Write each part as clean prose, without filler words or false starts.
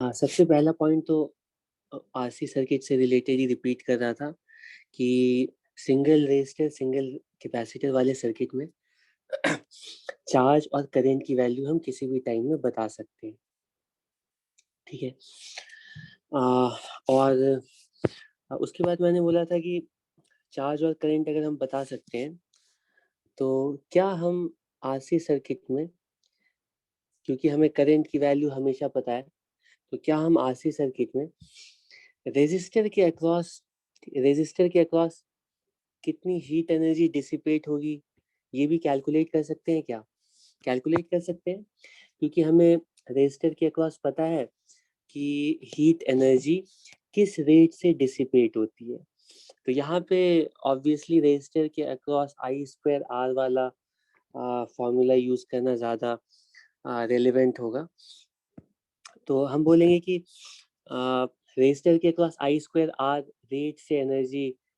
हाँ, सबसे पहला पॉइंट तो आरसी सर्किट से रिलेटेड ही रिपीट कर रहा था कि सिंगल रेजिस्टर सिंगल कैपेसिटर वाले सर्किट में चार्ज और करंट की वैल्यू हम किसी भी टाइम में बता सकते हैं। ठीक है। और उसके बाद मैंने बोला था कि चार्ज और करंट अगर हम बता सकते हैं तो क्या हम आरसी सर्किट में, क्योंकि हमें करंट की वैल्यू हमेशा पता है, तो क्या हम आरसी सर्किट में रेजिस्टर के अक्रॉस कितनी हीट एनर्जी डिसिपेट होगी ये भी कैलकुलेट कर सकते हैं? क्या कैलकुलेट कर सकते हैं? क्योंकि हमें रेजिस्टर के अक्रॉस पता है कि हीट एनर्जी किस रेट से डिसिपेट होती है। तो यहाँ पे ऑब्वियसली रेजिस्टर के अक्रॉस आई स्क्वायर आर वाला फॉर्मूला यूज करना ज़्यादा रेलेवेंट होगा। तो हम बोलेंगे कि रेजिस्टर के across I square R rate से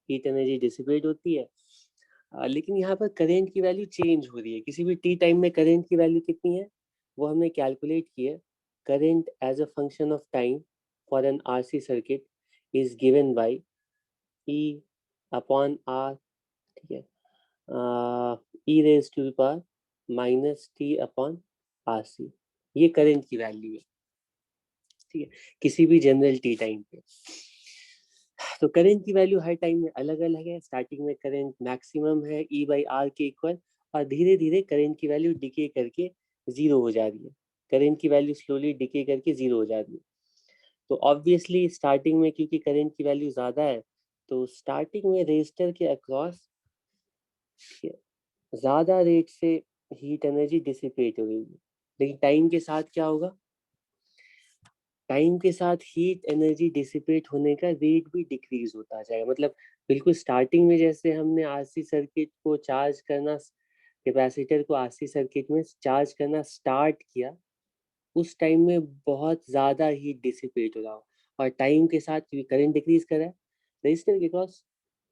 हीट एनर्जी डिसिपेट होती है। लेकिन यहाँ पर करंट की वैल्यू चेंज हो रही है। किसी भी टी टाइम में करंट की वैल्यू कितनी है वो हमने कैलकुलेट की है। Current as a function of time for an RC circuit is given by E upon R. ठीक है। E raise to the power minus T upon R C, ये करंट की वैल्यू है। ठीक है, किसी भी जनरल टी टाइम पे। तो करंट की वैल्यू हर टाइम में अलग अलग है। स्टार्टिंग में करंट मैक्सिमम है ई बाई आर के इक्वल, और धीरे धीरे करंट की वैल्यू डिके करके जीरो हो जा रही है। करंट की वैल्यू स्लोली डिके करके जीरो हो जा रही है। तो ऑब्वियसली स्टार्टिंग में क्योंकि करंट की वैल्यू ज्यादा है, तो स्टार्टिंग में रेजिस्टर के अक्रॉस ज्यादा रेट से हीट एनर्जी डिसिपेट हो गई। लेकिन टाइम के साथ क्या होगा? टाइम के साथ हीट एनर्जी डिसिपेट होने का रेट भी डिक्रीज होता जाएगा। मतलब बिल्कुल स्टार्टिंग में जैसे हमने आरसी सर्किट को चार्ज करना, कैपेसिटर को आरसी सर्किट में चार्ज करना स्टार्ट किया, उस टाइम में बहुत ज्यादा हीट डिसिपेट हो रहा हो, और टाइम के साथ क्योंकि करंट डिक्रीज कर रहा है रजिस्टर के क्रॉस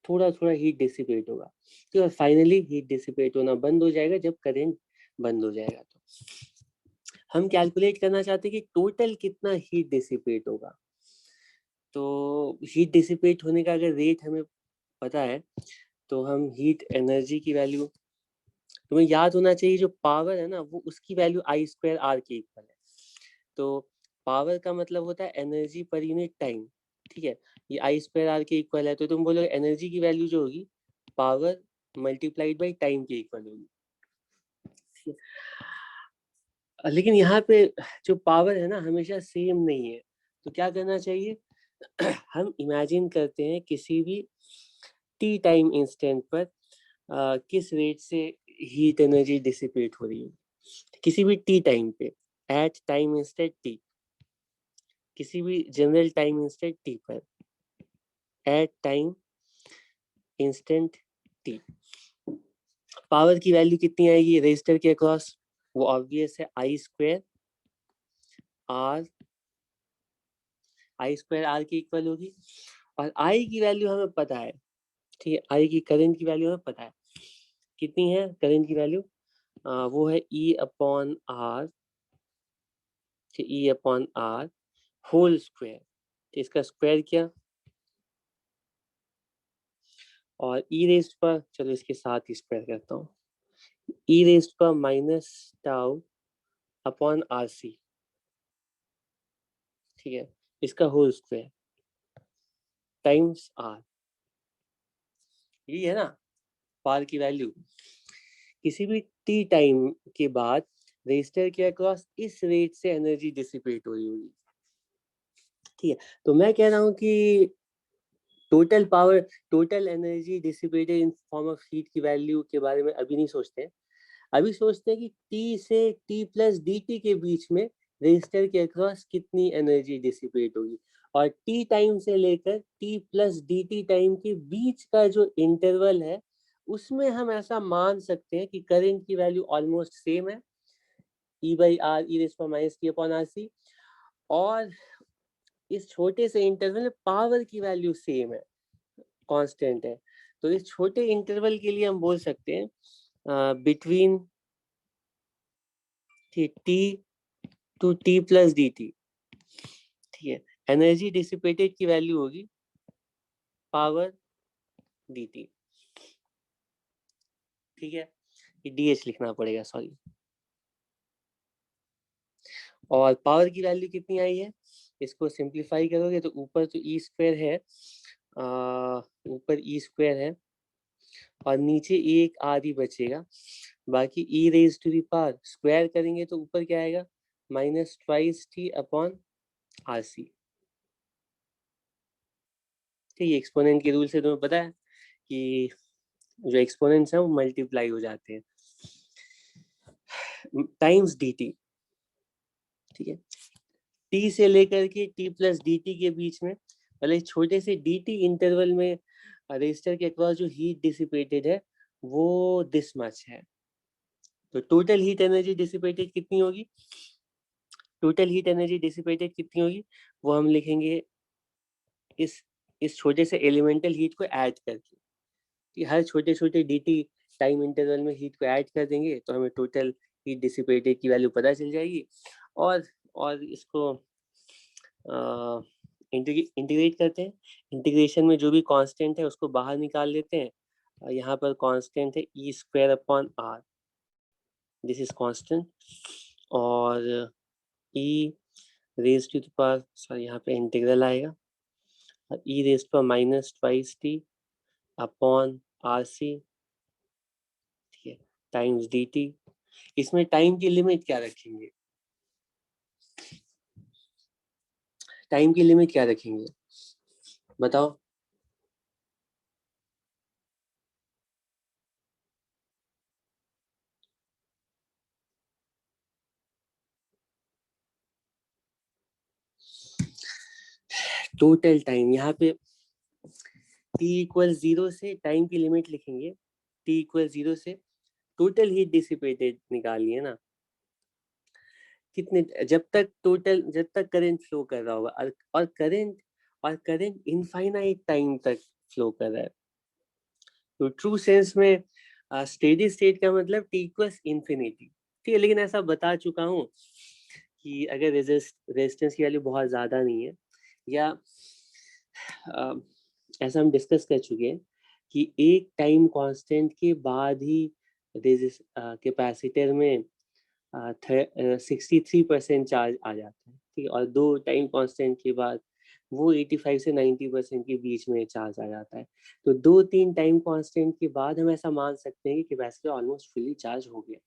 थोड़ा थोड़ा हीट डिसिपेट होगा। तो फाइनली हीट डिसिपेट होना बंद हो जाएगा जब करंट बंद हो जाएगा। तो हम कैलकुलेट करना चाहते हैं कि टोटल कितना हीट डिसिपेट होगा। तो हीट डिसिपेट होने का अगर रेट हमें पता है तो हम हीट एनर्जी की वैल्यू, तुम्हें याद होना चाहिए जो पावर है ना वो उसकी वैल्यू आई स्क्वायर आर के इक्वल है। तो पावर का मतलब होता है एनर्जी पर यूनिट टाइम। ठीक है, ये आई स्क्वायर आर के इक्वल है, तो तुम बोलोगे एनर्जी की वैल्यू जो होगी पावर मल्टीप्लाइड बाई टाइम के इक्वल होगी। लेकिन यहाँ पे जो पावर है ना हमेशा सेम नहीं है। तो क्या करना चाहिए? हम इमेजिन करते हैं किसी भी टी टाइम इंस्टेंट पर किस रेट से हीट एनर्जी डिसिपेट हो रही है। किसी भी टी टाइम पे, एट टाइम इंस्टेंट टी, किसी भी जनरल टाइम इंस्टेंट टी पर, at time instant T, power की वैल्यू कितनी आएगी रेजिस्टर के अक्रॉस? वो ऑब्वियस है, I square R, I square R की इक्वल होगी। और आई की वैल्यू हमें पता है। ठीक है, आई की करंट की वैल्यू हमें पता है कितनी है। करंट की वैल्यू वो है E upon R, E upon R whole square. इसका स्क्वायर किया और ई रेस्ट पर, चलो इसके साथ ही स्क्वायर करता हूँ, ई रेस्ट पर minus tau upon R C. ठीक है, इसका होल स्क्वायर टाइम्स आर, यही है ना पावर की वैल्यू। किसी भी टी टाइम के बाद रेजिस्टर के अक्रॉस इस रेट से एनर्जी डिसिपेट हो रही होगी। ठीक है, तो मैं कह रहा हूँ कि total power, total energy dissipated in form of heat की वैल्यू के बारे में अभी नहीं सोचते हैं। अभी सोचते हैं कि टी से टी प्लस डी टी के बीच में रेजिस्टर के अक्रॉस कितनी एनर्जी डिसिपेट होगी। और टी टाइम से लेकर T plus D T time के बीच का जो इंटरवल है उसमें हम ऐसा मान सकते हैं कि करंट की वैल्यू ऑलमोस्ट सेम है, E by R E raise पर minus T upon R C. और इस छोटे से इंटरवल में पावर की वैल्यू सेम है, कांस्टेंट है। तो इस छोटे इंटरवल के लिए हम बोल सकते हैं between T two T plus D T, ठीक है, एनर्जी डिसिपेटेड की वैल्यू होगी पावर dt। ठीक है, ये डी लिखना पड़ेगा, सॉरी। और पावर की वैल्यू कितनी आई है, इसको सिंप्लीफाई करोगे तो ऊपर तो ई स्क्वायर है, ऊपर ई स्क्वायर है और नीचे एक आर ही बचेगा, बाकी E raise to the power square करेंगे तो ऊपर क्या आएगा, minus twice T upon R C. ठीक है, एक्सपोनेंट के रूल से तुम्हें पता है कि जो एक्सपोनेंट्स हैं वो मल्टीप्लाई हो जाते हैं, टाइम्स डी टी। ठीक है, टी से लेकर के टी प्लस डी टी के बीच में पहले छोटे से डी टी इंटरवल में रेजिस्टर के अक्रॉस जो हीट डिसिपेटेड है वो दिस मच है। तो टोटल हीट एनर्जी डिसिपेटेड कितनी होगी, टोटल हीट एनर्जी डिसिपेटेड कितनी होगी वो हम लिखेंगे इस छोटे से एलिमेंटल हीट को ऐड करके, कि हर छोटे छोटे dt टाइम इंटरवल में हीट को ऐड कर देंगे तो हमें टोटल हीट डिसिपेटेड की वैल्यू पता चल जाएगी। और इसको इंटीग्रेट करते हैं, इंटीग्रेशन में जो भी कांस्टेंट है उसको बाहर निकाल लेते हैं। यहाँ पर कांस्टेंट है E square upon R, this is constant, और E raise to the power, sorry यहाँ पे इंटीग्रल आएगा, और E raise to minus twice T upon R C, ठीक है, टाइम्स डी टी। इसमें टाइम की लिमिट क्या रखेंगे, टाइम की लिमिट क्या रखेंगे बताओ। टोटल टाइम, यहाँ पे t इक्वल 0 से टाइम की लिमिट लिखेंगे, t इक्वल 0 से टोटल हीट डिसिपेटेड निकालिए ना, कितने, जब तक करंट फ्लो कर रहा होगा, और करंट इनफाइनाइट टाइम तक फ्लो कर रहा है। तो ट्रू सेंस में स्टेडी स्टेट का मतलब t इक्वल्स इंफिनिटी। ठीक है, लेकिन ऐसा बता चुका हूँ कि अगर रेजिस्टेंस की वैल्यू बहुत ज्यादा नहीं है, या ऐसा हम डिस्कस कर चुके हैं कि एक टाइम कांस्टेंट के बाद ही कैपेसिटर में 63% चार्ज आ जाता है। ठीक है, और दो टाइम कांस्टेंट के बाद वो 85 से 90% के बीच में चार्ज आ जाता है। तो दो तीन टाइम कांस्टेंट के बाद हम ऐसा मान सकते हैं कि कैपेसिटर ऑलमोस्ट फुली चार्ज हो गया।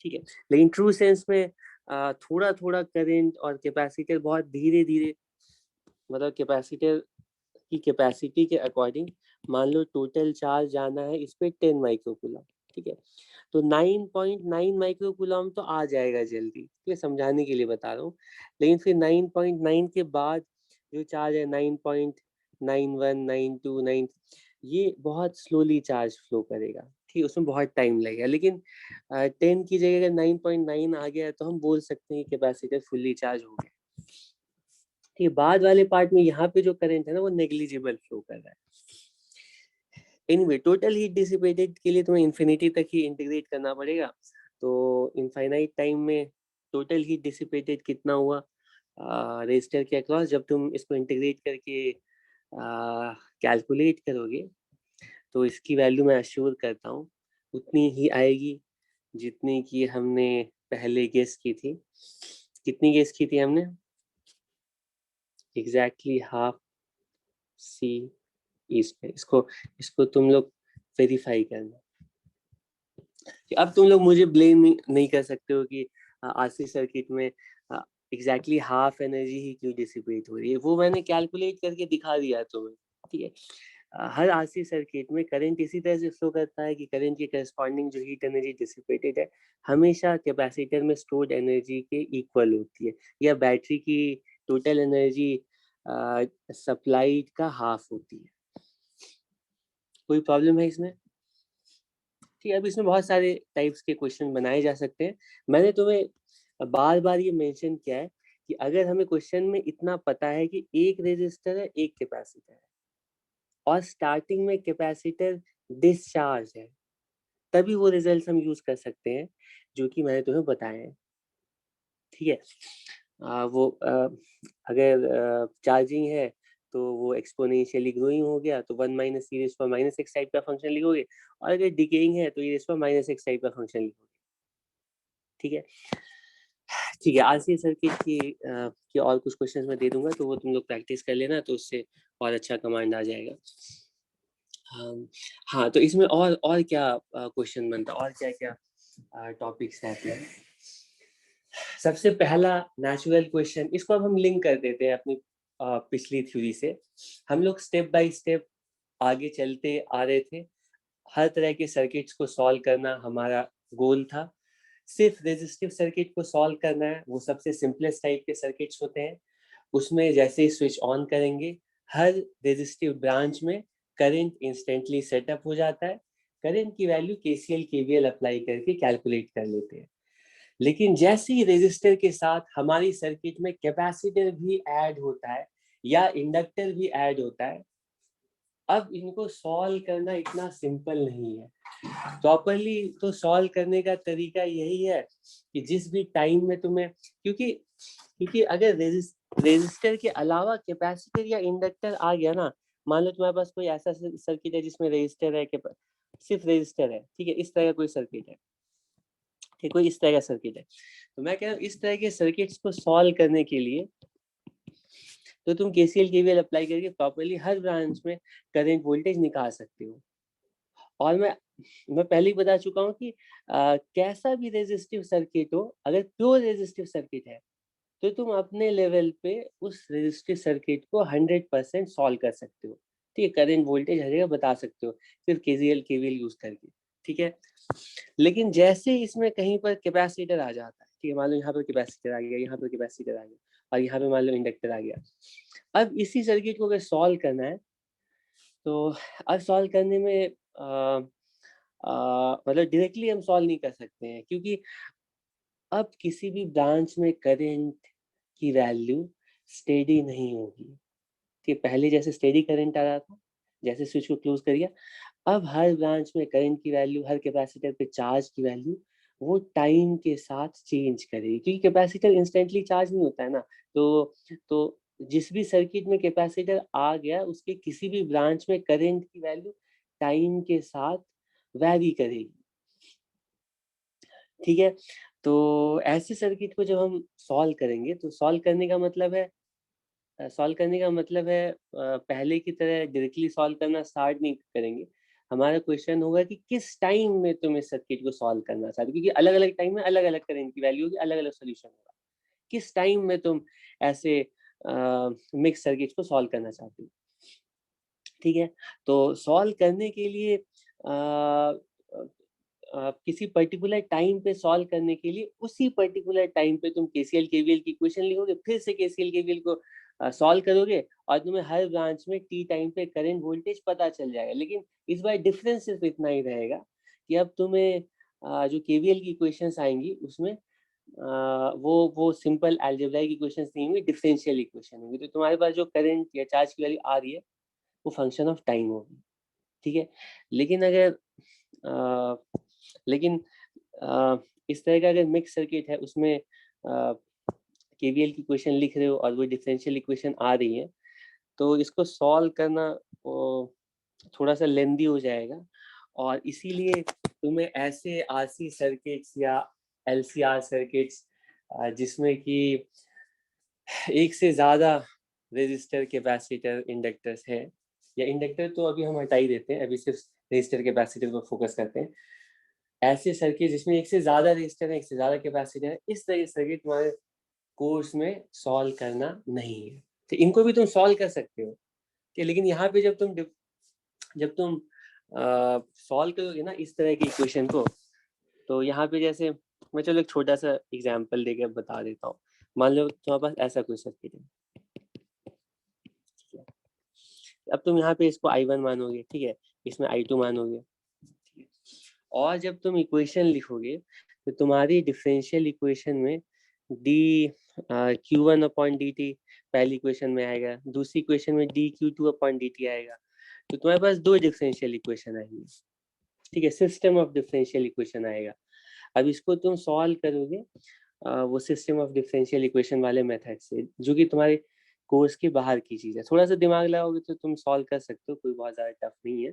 ठीक है, लेकिन ट्रू सेंस में थोड़ा थोड़ा करंट और कैपेसिटर बहुत धीरे धीरे, मतलब कैपेसिटर की कैपेसिटी के अकॉर्डिंग, मान लो टोटल चार्ज जाना है इस पे 10 माइक्रोकूलम, ठीक है, तो 9.9 माइक्रोकूलम तो आ जाएगा जल्दी, ठीक है, समझाने के लिए बता रहा हूँ। लेकिन फिर 9.9 के बाद जो चार्ज है 9.9192 ये बहुत स्लोली चार्ज फ्लो करेगा, ठीक है, उसमें बहुत टाइम लगेगा। लेकिन 10 की जगह अगर 9.9 आ गया तो हम बोल सकते हैं कैपेसिटर फुल्ली चार्ज हो गया। ठीक है, बाद वाले पार्ट में यहाँ पे जो करंट है ना वो नेग्लिजिबल फ्लो कर रहा है। एनीवे, टोटल हीट डिसिपेटेड के लिए तुम्हें इन्फिनिटी तक ही इंटीग्रेट करना पड़ेगा। तो इनफाइनाइट टाइम में टोटल हीट डिसिपेटेड कितना हुआ रेजिस्टर के अक्रॉस, जब तुम इसको इंटीग्रेट करके कैलकुलेट करोगे तो इसकी वैल्यू मैं अश्योर करता हूँ उतनी ही आएगी जितनी की हमने पहले गेस की थी। कितनी गेस की थी हमने, एग्जैक्टली हाफ सी ईस्ट में। इसको इसको तुम लोग वेरीफाई करना। अब तुम लोग मुझे ब्लेम नहीं कर सकते हो कि आरसी सर्किट में एग्जैक्टली हाफ एनर्जी ही क्यों डिसिपेट हो रही है, वो मैंने कैलकुलेट करके दिखा दिया तुम्हें। ठीक है, हर आरसी सर्किट में करंट इसी तरह से फ्लो करता है कि करंट के करस्पॉन्डिंग जो हीट एनर्जी डिसिपेटेड है हमेशा कैपेसिटर में स्टोर्ड एनर्जी के इक्वल होती है, या बैटरी की टोटल एनर्जी सप्लाइड का हाफ होती है। कोई प्रॉब्लम है इसमें? ठीक है, अब इसमें बहुत सारे टाइप्स के क्वेश्चन बनाए जा सकते हैं। मैंने तुम्हें बार बार ये मेंशन किया है कि अगर हमें क्वेश्चन में इतना पता है कि एक रेजिस्टर है एक कैपेसिटर है और स्टार्टिंग में कैपेसिटर डिस्चार्ज है, तभी वो रिजल्ट हम यूज कर सकते हैं जो कि मैंने तुम्हें बताए हैं। ठीक है, वो अगर चार्जिंग है तो वो एक्सपोनेंशियली ग्रोइंग हो गया, तो 1 minus E raise power minus x type का फंक्शन लिखोगे, और अगर डिकेइंग है तो ई raise power minus x type का फंक्शन लिखोगे। ठीक है, ठीक है। आरसी सर्किट की और कुछ क्वेश्चंस मैं दे दूंगा, तो वो तुम लोग प्रैक्टिस कर लेना, तो उससे और अच्छा कमांड आ जाएगा। हाँ, तो इसमें और क्या क्वेश्चन बनता, और क्या क्या टॉपिक्स रहते हैं। सबसे पहला नेचुरल क्वेश्चन, इसको अब हम लिंक कर देते हैं अपनी पिछली थ्योरी से। हम लोग स्टेप बाय स्टेप आगे चलते आ रहे थे, हर तरह के सर्किट्स को सॉल्व करना हमारा गोल था। सिर्फ रेजिस्टिव सर्किट को सॉल्व करना है, वो सबसे सिंपलेस्ट टाइप के सर्किट्स होते हैं। उसमें जैसे ही स्विच ऑन करेंगे, हर रेजिस्टिव ब्रांच में करंट इंस्टेंटली सेटअप हो जाता है। करंट की वैल्यू केसीएल केवीएल अप्लाई करके कैलकुलेट कर लेते हैं। लेकिन जैसे ही रेजिस्टर के साथ हमारी सर्किट में कैपेसिटर भी ऐड होता है या इंडक्टर भी ऐड होता है, अब इनको सॉल्व करना इतना सिंपल नहीं है। प्रॉपरली तो सॉल्व करने का तरीका यही है कि जिस भी टाइम में तुम्हें, क्योंकि अगर रेजिस्टर के अलावा कैपेसिटर या इंडक्टर आ गया ना, मान लो तुम्हारे पास कोई ऐसा सर्किट है जिसमें रेजिस्टर है, सिर्फ रेजिस्टर है, ठीक है, इस तरह का कोई सर्किट है, ठीक, कोई इस तरह का सर्किट है, तो मैं कह रहा हूँ इस तरह के सर्किट्स को सॉल्व करने के लिए तो तुम केसीएल केवीएल अप्लाई करके प्रॉपरली हर ब्रांच में करंट वोल्टेज निकाल सकते हो। और मैं पहले ही बता चुका हूँ कि कैसा भी रेजिस्टिव सर्किट हो, अगर प्योर रेजिस्टिव सर्किट है तो तुम अपने लेवल पे उस रेजिस्टिव सर्किट को 100% सॉल्व कर सकते हो। ठीक है, करंट वोल्टेज हर जगह बता सकते हो सिर्फ केसीएल केवीएल यूज करके। ठीक है, लेकिन जैसे इसमें कहीं पर कैपेसिटर आ जाता है, ठीक है, मान लो यहाँ पर कैपेसिटर आ गया, यहाँ पर कैपेसिटर आ गया, और यहाँ पे मान लो इंडक्टर आ गया। अब इसी सर्किट को अगर सॉल्व करना है, तो अब सॉल्व करने में मतलब डायरेक्टली हम सॉल्व नहीं कर सकते हैं, क्योंकि अब किसी भी ब्रांच में करंट की वैल्यू स्टेडी नहीं होगी। ठीक, पहले जैसे स्टेडी करंट आ रहा था, जैसे स्विच को क्लोज कर दिया, अब हर ब्रांच में करंट की वैल्यू, हर कैपेसिटर पे चार्ज की वैल्यू वो टाइम के साथ चेंज करेगी, क्योंकि कैपेसिटर इंस्टेंटली चार्ज नहीं होता है ना। तो जिस भी सर्किट में कैपेसिटर आ गया, उसके किसी भी ब्रांच में करंट की वैल्यू टाइम के साथ वैरी करेगी। ठीक है, तो ऐसे सर्किट को जब हम सॉल्व करेंगे, तो सॉल्व करने का मतलब है पहले की तरह डायरेक्टली सॉल्व करना स्टार्ट नहीं करेंगे। हमारा क्वेश्चन होगा कि किस टाइम में तुम इस सर्किट को सॉल्व करना चाहते हो, क्योंकि अलग अलग टाइम में अलग अलग करंट की वैल्यू होगी, अलग अलग सोल्यूशन होगा। किस टाइम में तुम ऐसे मिक्स सर्किट को सॉल्व करना चाहते हो। ठीक है, तो सॉल्व करने के लिए किसी पर्टिकुलर टाइम पे सॉल्व करने के लिए उसी पर्टिकुलर टाइम पे तुम केसीएल केवीएल की इक्वेशन लिखोगे, फिर से केसीएल केवीएल को सॉल्व करोगे, और तुम्हें हर ब्रांच में टी टाइम पे करंट वोल्टेज पता चल जाएगा। लेकिन इस बार डिफरेंस सिर्फ इतना ही रहेगा कि अब तुम्हें जो केवीएल की इक्वेशंस आएंगी उसमें वो सिंपल अलजेब्राइक इक्वेशंस नहीं होंगी, डिफरेंशियल इक्वेशन होंगी। तो तुम्हारे पास जो करंट या चार्ज की वैल्यू आ रही है वो फंक्शन ऑफ टाइम होगी। ठीक है, लेकिन अगर अ, लेकिन इस तरह का अगर मिक्स सर्किट है, उसमें केवीएल की इक्वेशन लिख रहे हो और वो डिफरेंशियल इक्वेशन आ रही है, तो इसको सॉल्व करना थोड़ा सा लेंदी हो जाएगा। और इसीलिए तुम्हें ऐसे आरसी सर्किट्स या एलसीआर सर्किट्स जिसमें कि एक से ज्यादा रेजिस्टर कैपेसिटर इंडक्टर्स है, या इंडक्टर तो अभी हम हटा ही देते हैं, अभी सिर्फ रेजिस्टर कैपेसिटर पर फोकस करते हैं। ऐसे सर्किट जिसमें एक से ज्यादा रेजिस्टर है, एक से ज्यादा कैपेसिटर है, इस तरह के सर्किट तुम्हारे कोर्स में सॉल्व करना नहीं है। तो इनको भी तुम सॉल्व कर सकते हो कि, लेकिन यहाँ पे जब तुम सॉल्व करोगे ना इस तरह की इक्वेशन को, तो यहाँ पे जैसे मैं चलो एक छोटा सा एग्जांपल देकर बता देता हूँ। मान लो तुम्हारे पास ऐसा कोई सर्किट है, अब तुम यहाँ पे इसको I1 मानोगे, ठीक है, इसमें I2 मानोगे, ठीक है? और जब तुम इक्वेशन लिखोगे तो तुम्हारी डिफरेंशियल इक्वेशन में D Q1 upon D T पहली इक्वेशन में आएगा, दूसरी इक्वेशन में D Q2 upon D T आएगा। तो तुम्हारे पास दो डिफरेंशियल इक्वेशन आएंगी। ठीक है, सिस्टम ऑफ डिफरेंशियल इक्वेशन आएगा। अब इसको तुम सॉल्व करोगे, वो सिस्टम ऑफ डिफरेंशियल इक्वेशन वाले मेथड से, जो कि तुम्हारे कोर्स के बाहर की चीज़ है। थोड़ा सा दिमाग लगाओगे तो तुम सॉल्व कर सकते हो, कोई बहुत ज़्यादा टफ नहीं है,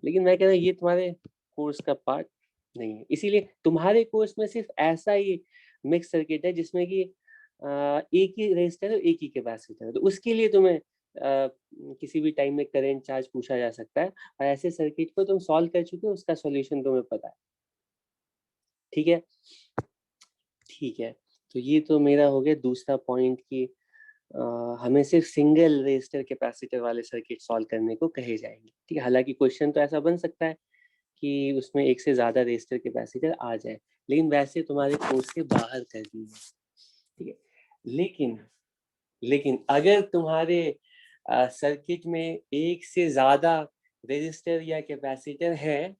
लेकिन मैं कह रहा हूँ ये तुम्हारे कोर्स का पार्ट नहीं है। इसीलिए तुम्हारे कोर्स में सिर्फ ऐसा ही मिक्स सर्किट है जिसमें कि एक ही रेजिस्टर है, एक ही कैपेसिटर है, तो उसके लिए तुम्हें किसी भी टाइम में करंट चार्ज पूछा जा सकता है, और ऐसे सर्किट को तुम सॉल्व कर चुके हो, उसका सॉल्यूशन तुम्हें पता है। ठीक है, ठीक है। तो ये तो मेरा हो गया दूसरा पॉइंट कि हमें सिर्फ सिंगल रेजिस्टर कैपेसिटर वाले सर्किट सॉल्व करने को कहे जाएंगे। ठीक है, हालांकि क्वेश्चन तो ऐसा बन सकता है कि उसमें एक से ज्यादा रेजिस्टर कैपेसिटर आ जाए, लेकिन वैसे तुम्हारे कोर्स के बाहर कर दी है। ठीक है, लेकिन लेकिन अगर तुम्हारे सर्किट में एक से ज्यादा रेजिस्टर या कैपेसिटर है,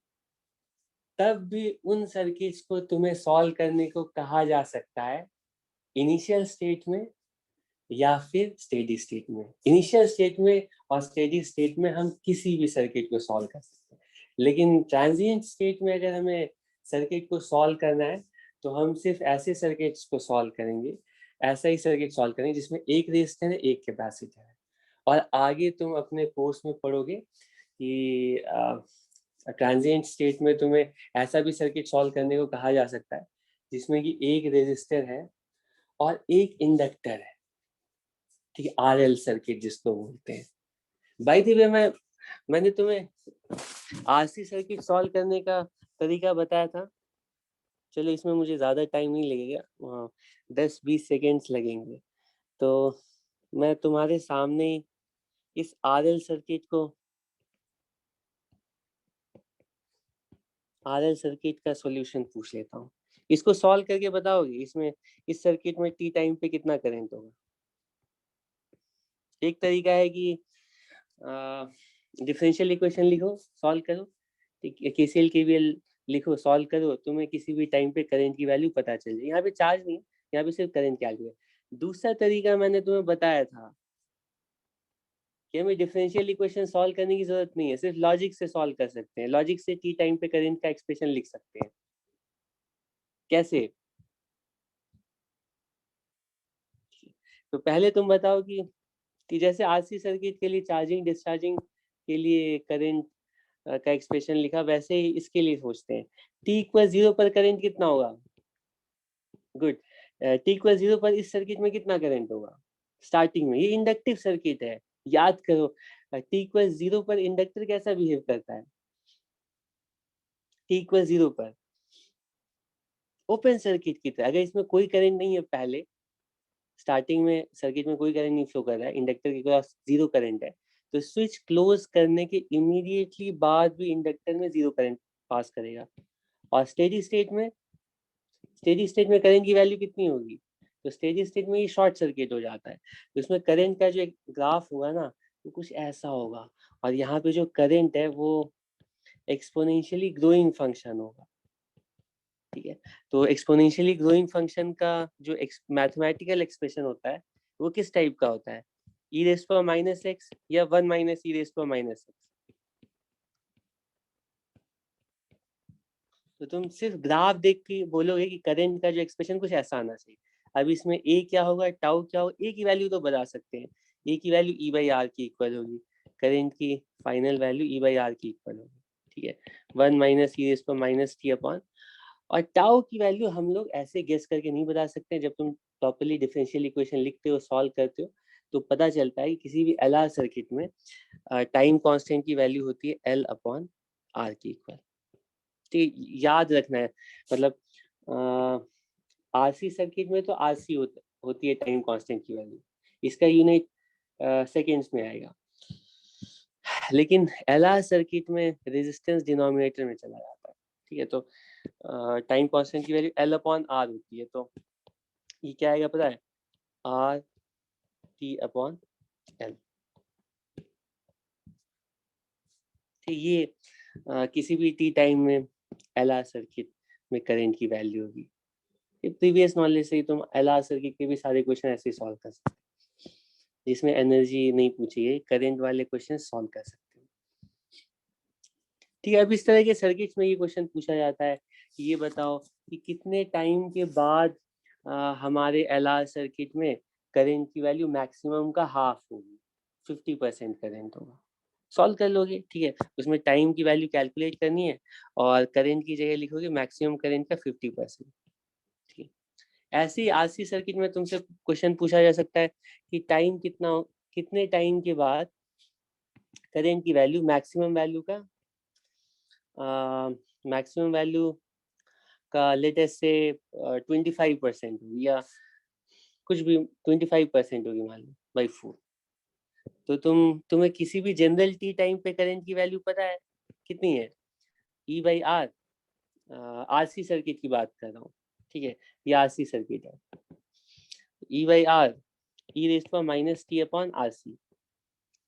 तब भी उन सर्किट्स को तुम्हें सॉल्व करने को कहा जा सकता है इनिशियल स्टेट में या फिर स्टेडी स्टेट में। इनिशियल स्टेट में और स्टेडी स्टेट में हम किसी भी सर्किट को सॉल्व कर सकते हैं, लेकिन ट्रांजिएंट स्टेट में अगर हमें सर्किट को सॉल्व करना है तो हम सिर्फ ऐसे सर्किट्स को सॉल्व करेंगे, ऐसा ही सर्किट सॉल्व करेंगे जिसमें एक रेजिस्टर है, एक कैपेसिटर है। और आगे तुम अपने कोर्स में पढ़ोगे कि ट्रांजिएंट स्टेट में तुम्हें ऐसा भी सर्किट सॉल्व करने को कहा जा सकता है जिसमें कि एक रेजिस्टर है और एक इंडक्टर है। ठीक है, आरएल सर्किट जिसको बोलते हैं। बाय द वे मैंने तुम्हें आरसी सर्किट सॉल्व करने का तरीका बताया था। चलो इसमें मुझे ज़्यादा टाइम नहीं लगेगा, 10-20 सेकेंड्स लगेंगे। तो मैं तुम्हारे सामने इस आरएल सर्किट का सॉल्यूशन पूछ लेता हूँ। इसको सॉल्व करके बताओगे इसमें, इस सर्किट में टी टाइम पे कितना करंट होगा। एक तरीका है कि डिफरेंशियल इक्वेशन लिखो, सॉल्व करो, केसीएल केवीएल लिखो, सॉल्व करो, तुम्हें किसी भी टाइम पे करंट की वैल्यू पता चल जाए। यहाँ पे चार्ज नहीं है, यहाँ पे सिर्फ करंट कैलकुलेट। दूसरा तरीका मैंने तुम्हें बताया था कि हमें डिफरेंशियल इक्वेशन सॉल्व करने की जरूरत नहीं है, सिर्फ लॉजिक से सॉल्व कर सकते हैं। लॉजिक से टी टाइम पे करंट का एक्सप्रेशन लिख सकते हैं। कैसे? तो पहले तुम बताओ कि जैसे आरसी सर्किट के लिए चार्जिंग डिस्चार्जिंग के लिए करंट का एक्सप्रेशन लिखा, वैसे ही इसके लिए सोचते हैं। टी इक्वल 0 पर करंट कितना होगा? गुड। टी इक्वल 0 पर इस सर्किट में कितना करंट होगा स्टार्टिंग में? ये इंडक्टिव सर्किट है, याद करो। टी इक्वल 0 पर इंडक्टर कैसा बिहेव करता है? टी इक्वल 0 पर ओपन सर्किट की तरह। अगर इसमें कोई करंट नहीं है, पहले स्टार्टिंग में सर्किट में कोई करंट नहीं फ्लो कर रहा है, इंडक्टर के पास 0 करंट है, तो स्विच क्लोज करने के इमीडिएटली बाद भी इंडक्टर में 0 करंट पास करेगा। और स्टेडी स्टेट में करंट की वैल्यू कितनी होगी? तो स्टेडी स्टेट में ये शॉर्ट सर्किट हो जाता है, तो इसमें करंट का जो एक ग्राफ होगा ना, वो कुछ ऐसा होगा। और यहाँ पे जो करंट है वो एक्सपोनेंशियली ग्रोइंग फंक्शन होगा। ठीक है, तो एक्सपोनेंशियली ग्रोइंग फंक्शन का जो मैथमेटिकल एक्सप्रेशन होता है वो किस टाइप का होता है? e rays power minus x या 1 minus e rays power minus x? तो तुम सिर्फ ग्राफ देख के बोलोगे कि करंट का जो एक्सप्रेशन कुछ ऐसा आना चाहिए। अब इसमें ए क्या होगा, टाउ क्या होगा, ए की वैल्यू तो बता सकते हैं। ए की वैल्यू ई बाई आर की इक्वल होगी, करंट की final value E by R की इक्वल होगी। ठीक है, 1 minus E raise power minus T upon, और टाउ की वैल्यू हम लोग ऐसे गेस करके नहीं बता सकते। जब तुम प्रॉपर्ली डिफरेंशियल इक्वेशन लिखते हो, सॉल्व करते हो, तो पता चलता है कि किसी भी एल आर सर्किट में टाइम कांस्टेंट की वैल्यू होती है एल अपॉन आर की इक्वल। ठीक, याद रखना है। मतलब आरसी सर्किट में तो आरसी होती है टाइम कांस्टेंट की वैल्यू, इसका यूनिट सेकेंड्स में आएगा। लेकिन एलआर सर्किट में रेजिस्टेंस डिनोमिनेटर में चला जाता है। ठीक है, तो टाइम कांस्टेंट की वैल्यू एल अपॉन आर होती है, तो ये क्या आएगा पता है? R T upon L. ठीक, ये किसी भी टी टाइम में एलआर सर्किट में करंट की वैल्यू होगी। प्रीवियस नॉलेज से ही तुम एलआर सर्किट के भी सारे क्वेश्चन ऐसे ही सॉल्व कर सकते हो, जिसमें एनर्जी नहीं पूछी है, करंट वाले क्वेश्चन सॉल्व कर सकते हो। ठीक है, अब इस तरह के सर्किट्स में ये क्वेश्चन पूछा जाता है कि ये बताओ कि कितने टाइम के बाद हमारे LR सर्किट में करंट की वैल्यू मैक्सिमम का हाफ होगी, 50% करंट होगा। सॉल्व कर लोगे, ठीक है। उसमें टाइम की वैल्यू कैलकुलेट करनी है और करंट की जगह लिखोगे मैक्सिमम करंट का 50%, ठीक है। ऐसे ही RC सर्किट में तुमसे क्वेश्चन पूछा जा सकता है कि टाइम कितने टाइम के बाद करंट की वैल्यू मैक्सिमम वैल्यू का लेटेस्ट से 25% होगी या कुछ भी 25% होगी, मान लो बाई 4। तो तुम्हें किसी भी जनरल टी टाइम पे करंट की वैल्यू पता है कितनी है? E/R, RC सर्किट की बात कर रहा हूँ, ठीक है। ये RC सर्किट है। E/R e⁻t/RC,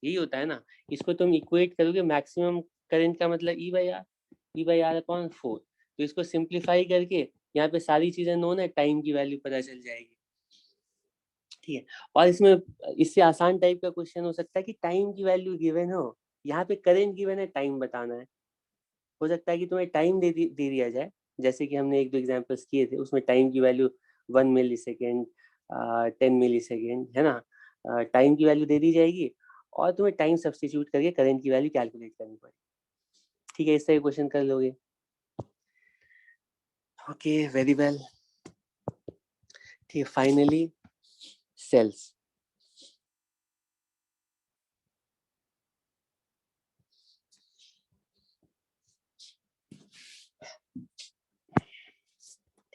यही होता है ना। इसको तुम इक्वेट करोगे, मैक्सिमम करंट का मतलब E/R/4। तो इसको सिंप्लीफाई करके यहाँ पे सारी चीजें नोन है, टाइम की वैल्यू पता चल जाएगी, ठीक है। और इसमें इससे आसान टाइप का क्वेश्चन हो सकता है कि टाइम की वैल्यू गिवन हो, यहाँ पे करंट गिवन है, टाइम बताना है। हो सकता है कि तुम्हें टाइम दे दिया जाए, जैसे कि हमने 1-2 एग्जांपल्स किए थे, उसमें टाइम की वैल्यू 1 मिली सेकेंड, 10 मिली सेकेंड, है ना। टाइम की वैल्यू दे दी जाएगी और तुम्हें टाइम सब्सटीट्यूट करके करंट की वैल्यू कैलकुलेट करनी पड़ेगी, ठीक है। इस तरह क्वेश्चन कर लोगे। ओके, वेरी वेल, ठीक है। फाइनली सेल्स,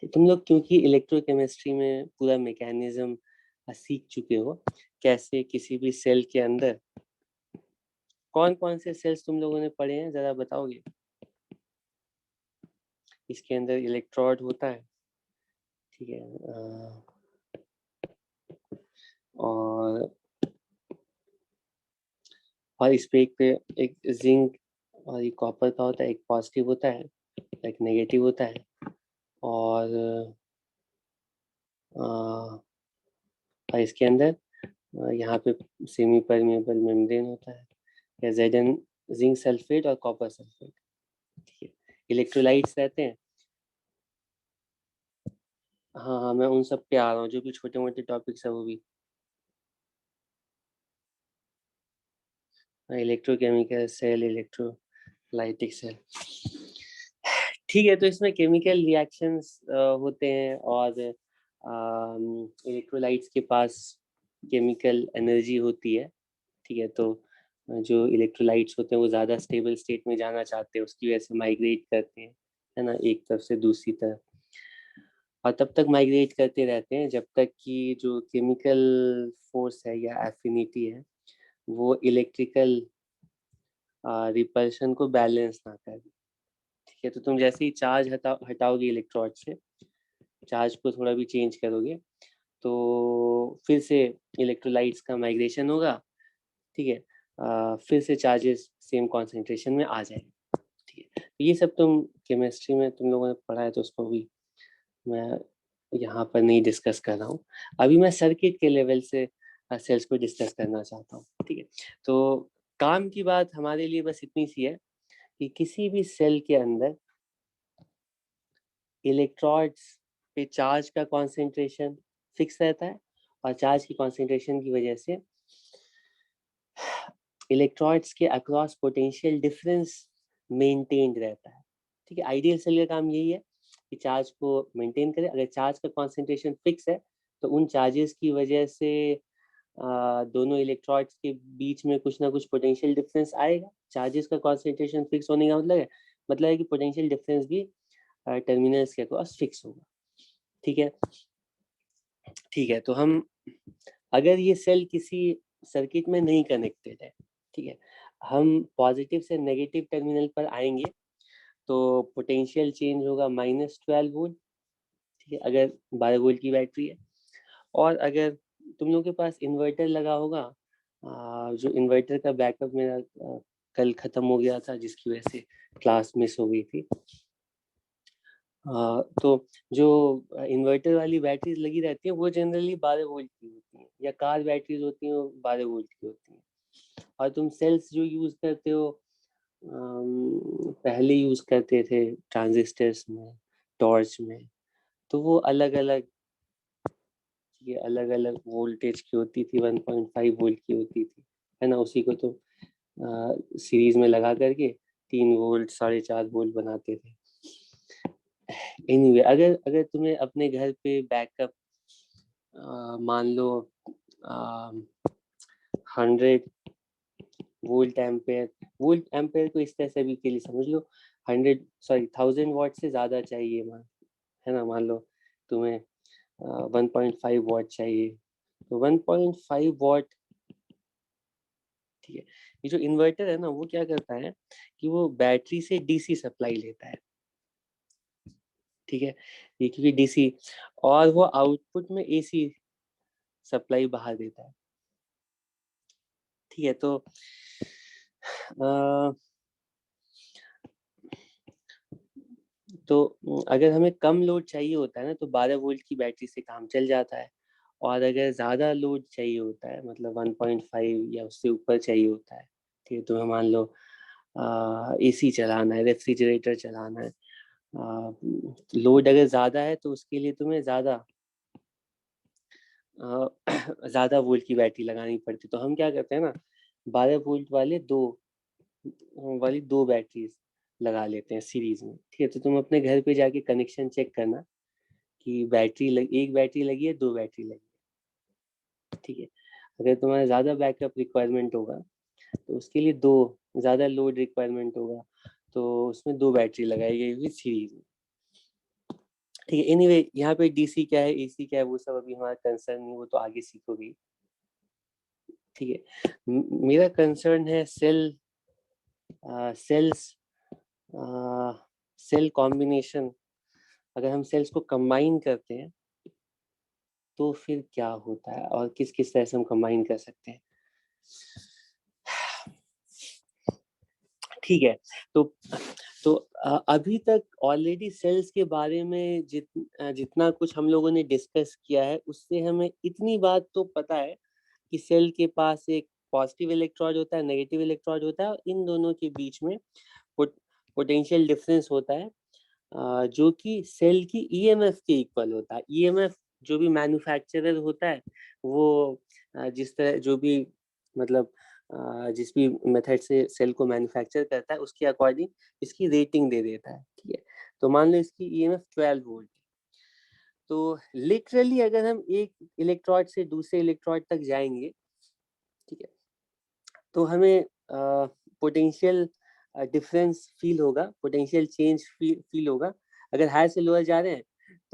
तुम लोग क्योंकि इलेक्ट्रोकेमिस्ट्री में पूरा मैकेनिज्म सीख चुके हो, कैसे किसी भी सेल के अंदर कौन कौन से सेल्स तुम लोगों ने पढ़े हैं, जरा बताओगे? इसके अंदर इलेक्ट्रोड होता है, ठीक है। और इस पे एक जिंक और एक कॉपर का होता है, एक पॉजिटिव होता है, एक नेगेटिव होता है। और इसके अंदर यहाँ पे सेमी परमेबल मेम्ब्रेन होता है, या Zn जिंक सल्फेट और कॉपर सल्फेट, ठीक है। इलेक्ट्रोलाइट्स रहते हैं। हाँ हाँ, मैं उन सब पे आ रहा हूँ, जो भी छोटे मोटे टॉपिक्स है वो भी। इलेक्ट्रोकेमिकल सेल, इलेक्ट्रोलाइटिक सेल, ठीक है। तो इसमें केमिकल रिएक्शंस होते हैं और इलेक्ट्रोलाइट्स के पास केमिकल एनर्जी होती है, ठीक है। तो जो इलेक्ट्रोलाइट्स होते हैं वो ज़्यादा स्टेबल स्टेट में जाना चाहते हैं, उसकी वजह से माइग्रेट करते हैं, है ना, एक तरफ से दूसरी तरफ। और तब तक माइग्रेट करते रहते हैं जब तक कि जो केमिकल फोर्स है या एफिनिटी है वो इलेक्ट्रिकल रिपल्शन को बैलेंस ना करे, ठीक है। तो तुम जैसे ही चार्ज हटाओगे इलेक्ट्रोड से, चार्ज को थोड़ा भी चेंज करोगे, तो फिर से इलेक्ट्रोलाइट्स का माइग्रेशन होगा, ठीक है। फिर से चार्जेस सेम कॉन्सेंट्रेशन में आ जाएंगे, ठीक है। तो ये सब तुम केमिस्ट्री में तुम लोगों ने पढ़ा है, तो उसको भी मैं यहाँ पर नहीं डिस्कस कर रहा हूँ। अभी मैं सर्किट के लेवल से सेल्स को डिस्कस करना चाहता हूँ, ठीक है। तो काम की बात हमारे लिए बस इतनी सी है कि किसी भी सेल के अंदर इलेक्ट्रोड्स पे चार्ज का कॉन्सेंट्रेशन फिक्स रहता है, और चार्ज की कॉन्सेंट्रेशन की वजह से इलेक्ट्रोड्स के अक्रॉस पोटेंशियल डिफरेंस मेंटेन्ड रहता है, ठीक है। आइडियल सेल का काम यही है कि चार्ज को मेंटेन करे। अगर चार्ज का कॉन्सेंट्रेशन फिक्स है तो उन चार्जेस की वजह से दोनों इलेक्ट्रोड्स के बीच में कुछ ना कुछ पोटेंशियल डिफरेंस आएगा। चार्जेस का कॉन्सेंट्रेशन फिक्स होने का मतलब है कि पोटेंशियल डिफरेंस भी टर्मिनल्स के अक्रॉस फिक्स होगा, ठीक है। ठीक है, तो हम अगर ये सेल किसी सर्किट में नहीं कनेक्टेड है, ठीक है, हम पॉजिटिव से नेगेटिव टर्मिनल पर आएंगे तो पोटेंशियल चेंज होगा -12 वोल्ट, ठीक है, अगर 12 वोल्ट की बैटरी है। और अगर तुम लोग के पास इन्वर्टर लगा होगा, जो इन्वर्टर का बैकअप मेरा कल खत्म हो गया था, जिसकी वजह से क्लास मिस हो गई थी। तो जो इन्वर्टर वाली बैटरीज लगी रहती हैं वो जनरली 12 वोल्ट की होती हैं, या कार बैटरीज होती हैं वो 12 वोल्ट की होती हैं। और तुम सेल्स जो यूज करते हो, पहले यूज करते थे ट्रांजिस्टर्स में, टॉर्च में, तो वो अलग अलग ठीक है, अलग अलग वोल्टेज की होती थी, 1.5 वोल्ट की होती थी, है ना। उसी को तो सीरीज में लगा करके 3 वोल्ट 4.5 वोल्ट बनाते थे। एनीवे, अगर अगर तुम्हें अपने घर पे बैकअप मान लो 100 वोल्ट एम्पेयर को इस तरह से भी के लिए समझ लो, 1000 वॉट से ज्यादा चाहिए, है ना। मान लो तुम्हें 1.5 वॉट चाहिए, तो 1.5 वॉट, ठीक है। ये जो इन्वर्टर है ना, वो क्या करता है कि वो बैटरी से डीसी सप्लाई लेता है, ठीक है। ये क्योंकि डीसी, और वो आउटपुट में एसी सप्लाई बाहर देता है, ठीक है। अ, तो अगर हमें कम लोड चाहिए होता है ना, तो 12 वोल्ट की बैटरी से काम चल जाता है। और अगर ज़्यादा लोड चाहिए होता है, मतलब 1.5 या उससे ऊपर चाहिए होता है, ठीक है, तो मान लो एसी चलाना है, रेफ्रिजरेटर चलाना है, लोड अगर ज़्यादा है तो उसके लिए तुम्हें ज़्यादा ज़्यादा वोल्ट की बैटरी लगानी पड़ती। तो हम क्या करते हैं ना, 12 वोल्ट वाली दो बैटरीज लगा लेते हैं सीरीज में, ठीक है। तो तुम अपने घर पे जाके कनेक्शन चेक करना कि एक बैटरी लगी है, 2 बैटरी लगी है, ठीक है। अगर तुम्हारा ज़्यादा बैकअप रिक्वायरमेंट होगा तो उसके लिए दो, ज़्यादा लोड रिक्वायरमेंट होगा तो उसमें 2 बैटरी लगाई गई हुई सीरीज में, ठीक है। एनीवे, यहाँ पे डीसी क्या है, एसी क्या है, वो सब अभी हमारा कंसर्न नहीं, वो तो आगे सीखोगे, ठीक है। मेरा कंसर्न है सेल्स सेल कॉम्बिनेशन। अगर हम सेल्स को कंबाइन करते हैं तो फिर क्या होता है, और किस किस तरह से हम कंबाइन कर सकते हैं, ठीक है। तो तो अभी तक ऑलरेडी सेल्स के बारे में जितना कुछ हम लोगों ने डिस्कस किया है, उससे हमें इतनी बात तो पता है कि सेल के पास एक पॉजिटिव इलेक्ट्रोड होता है, नेगेटिव इलेक्ट्रोड होता है, और इन दोनों के बीच में पोटेंशियल डिफरेंस होता है, जो कि सेल की ईएमएफ के इक्वल होता है। ईएमएफ जो भी मैन्युफैक्चरर होता है, वो जिस तरह जो भी मतलब जिस भी मेथड से सेल को मैन्युफैक्चर करता है, उसके अकॉर्डिंग इसकी रेटिंग दे देता है, ठीक है। तो मान लो इसकी ईएमएफ 12 वोल्ट, तो लिटरली अगर हम एक इलेक्ट्रोड से दूसरे इलेक्ट्रोड तक जाएंगे, ठीक है, तो हमें पोटेंशियल डिफरेंस फील होगा, पोटेंशियल चेंज फील होगा। अगर हायर से लोअर जा रहे हैं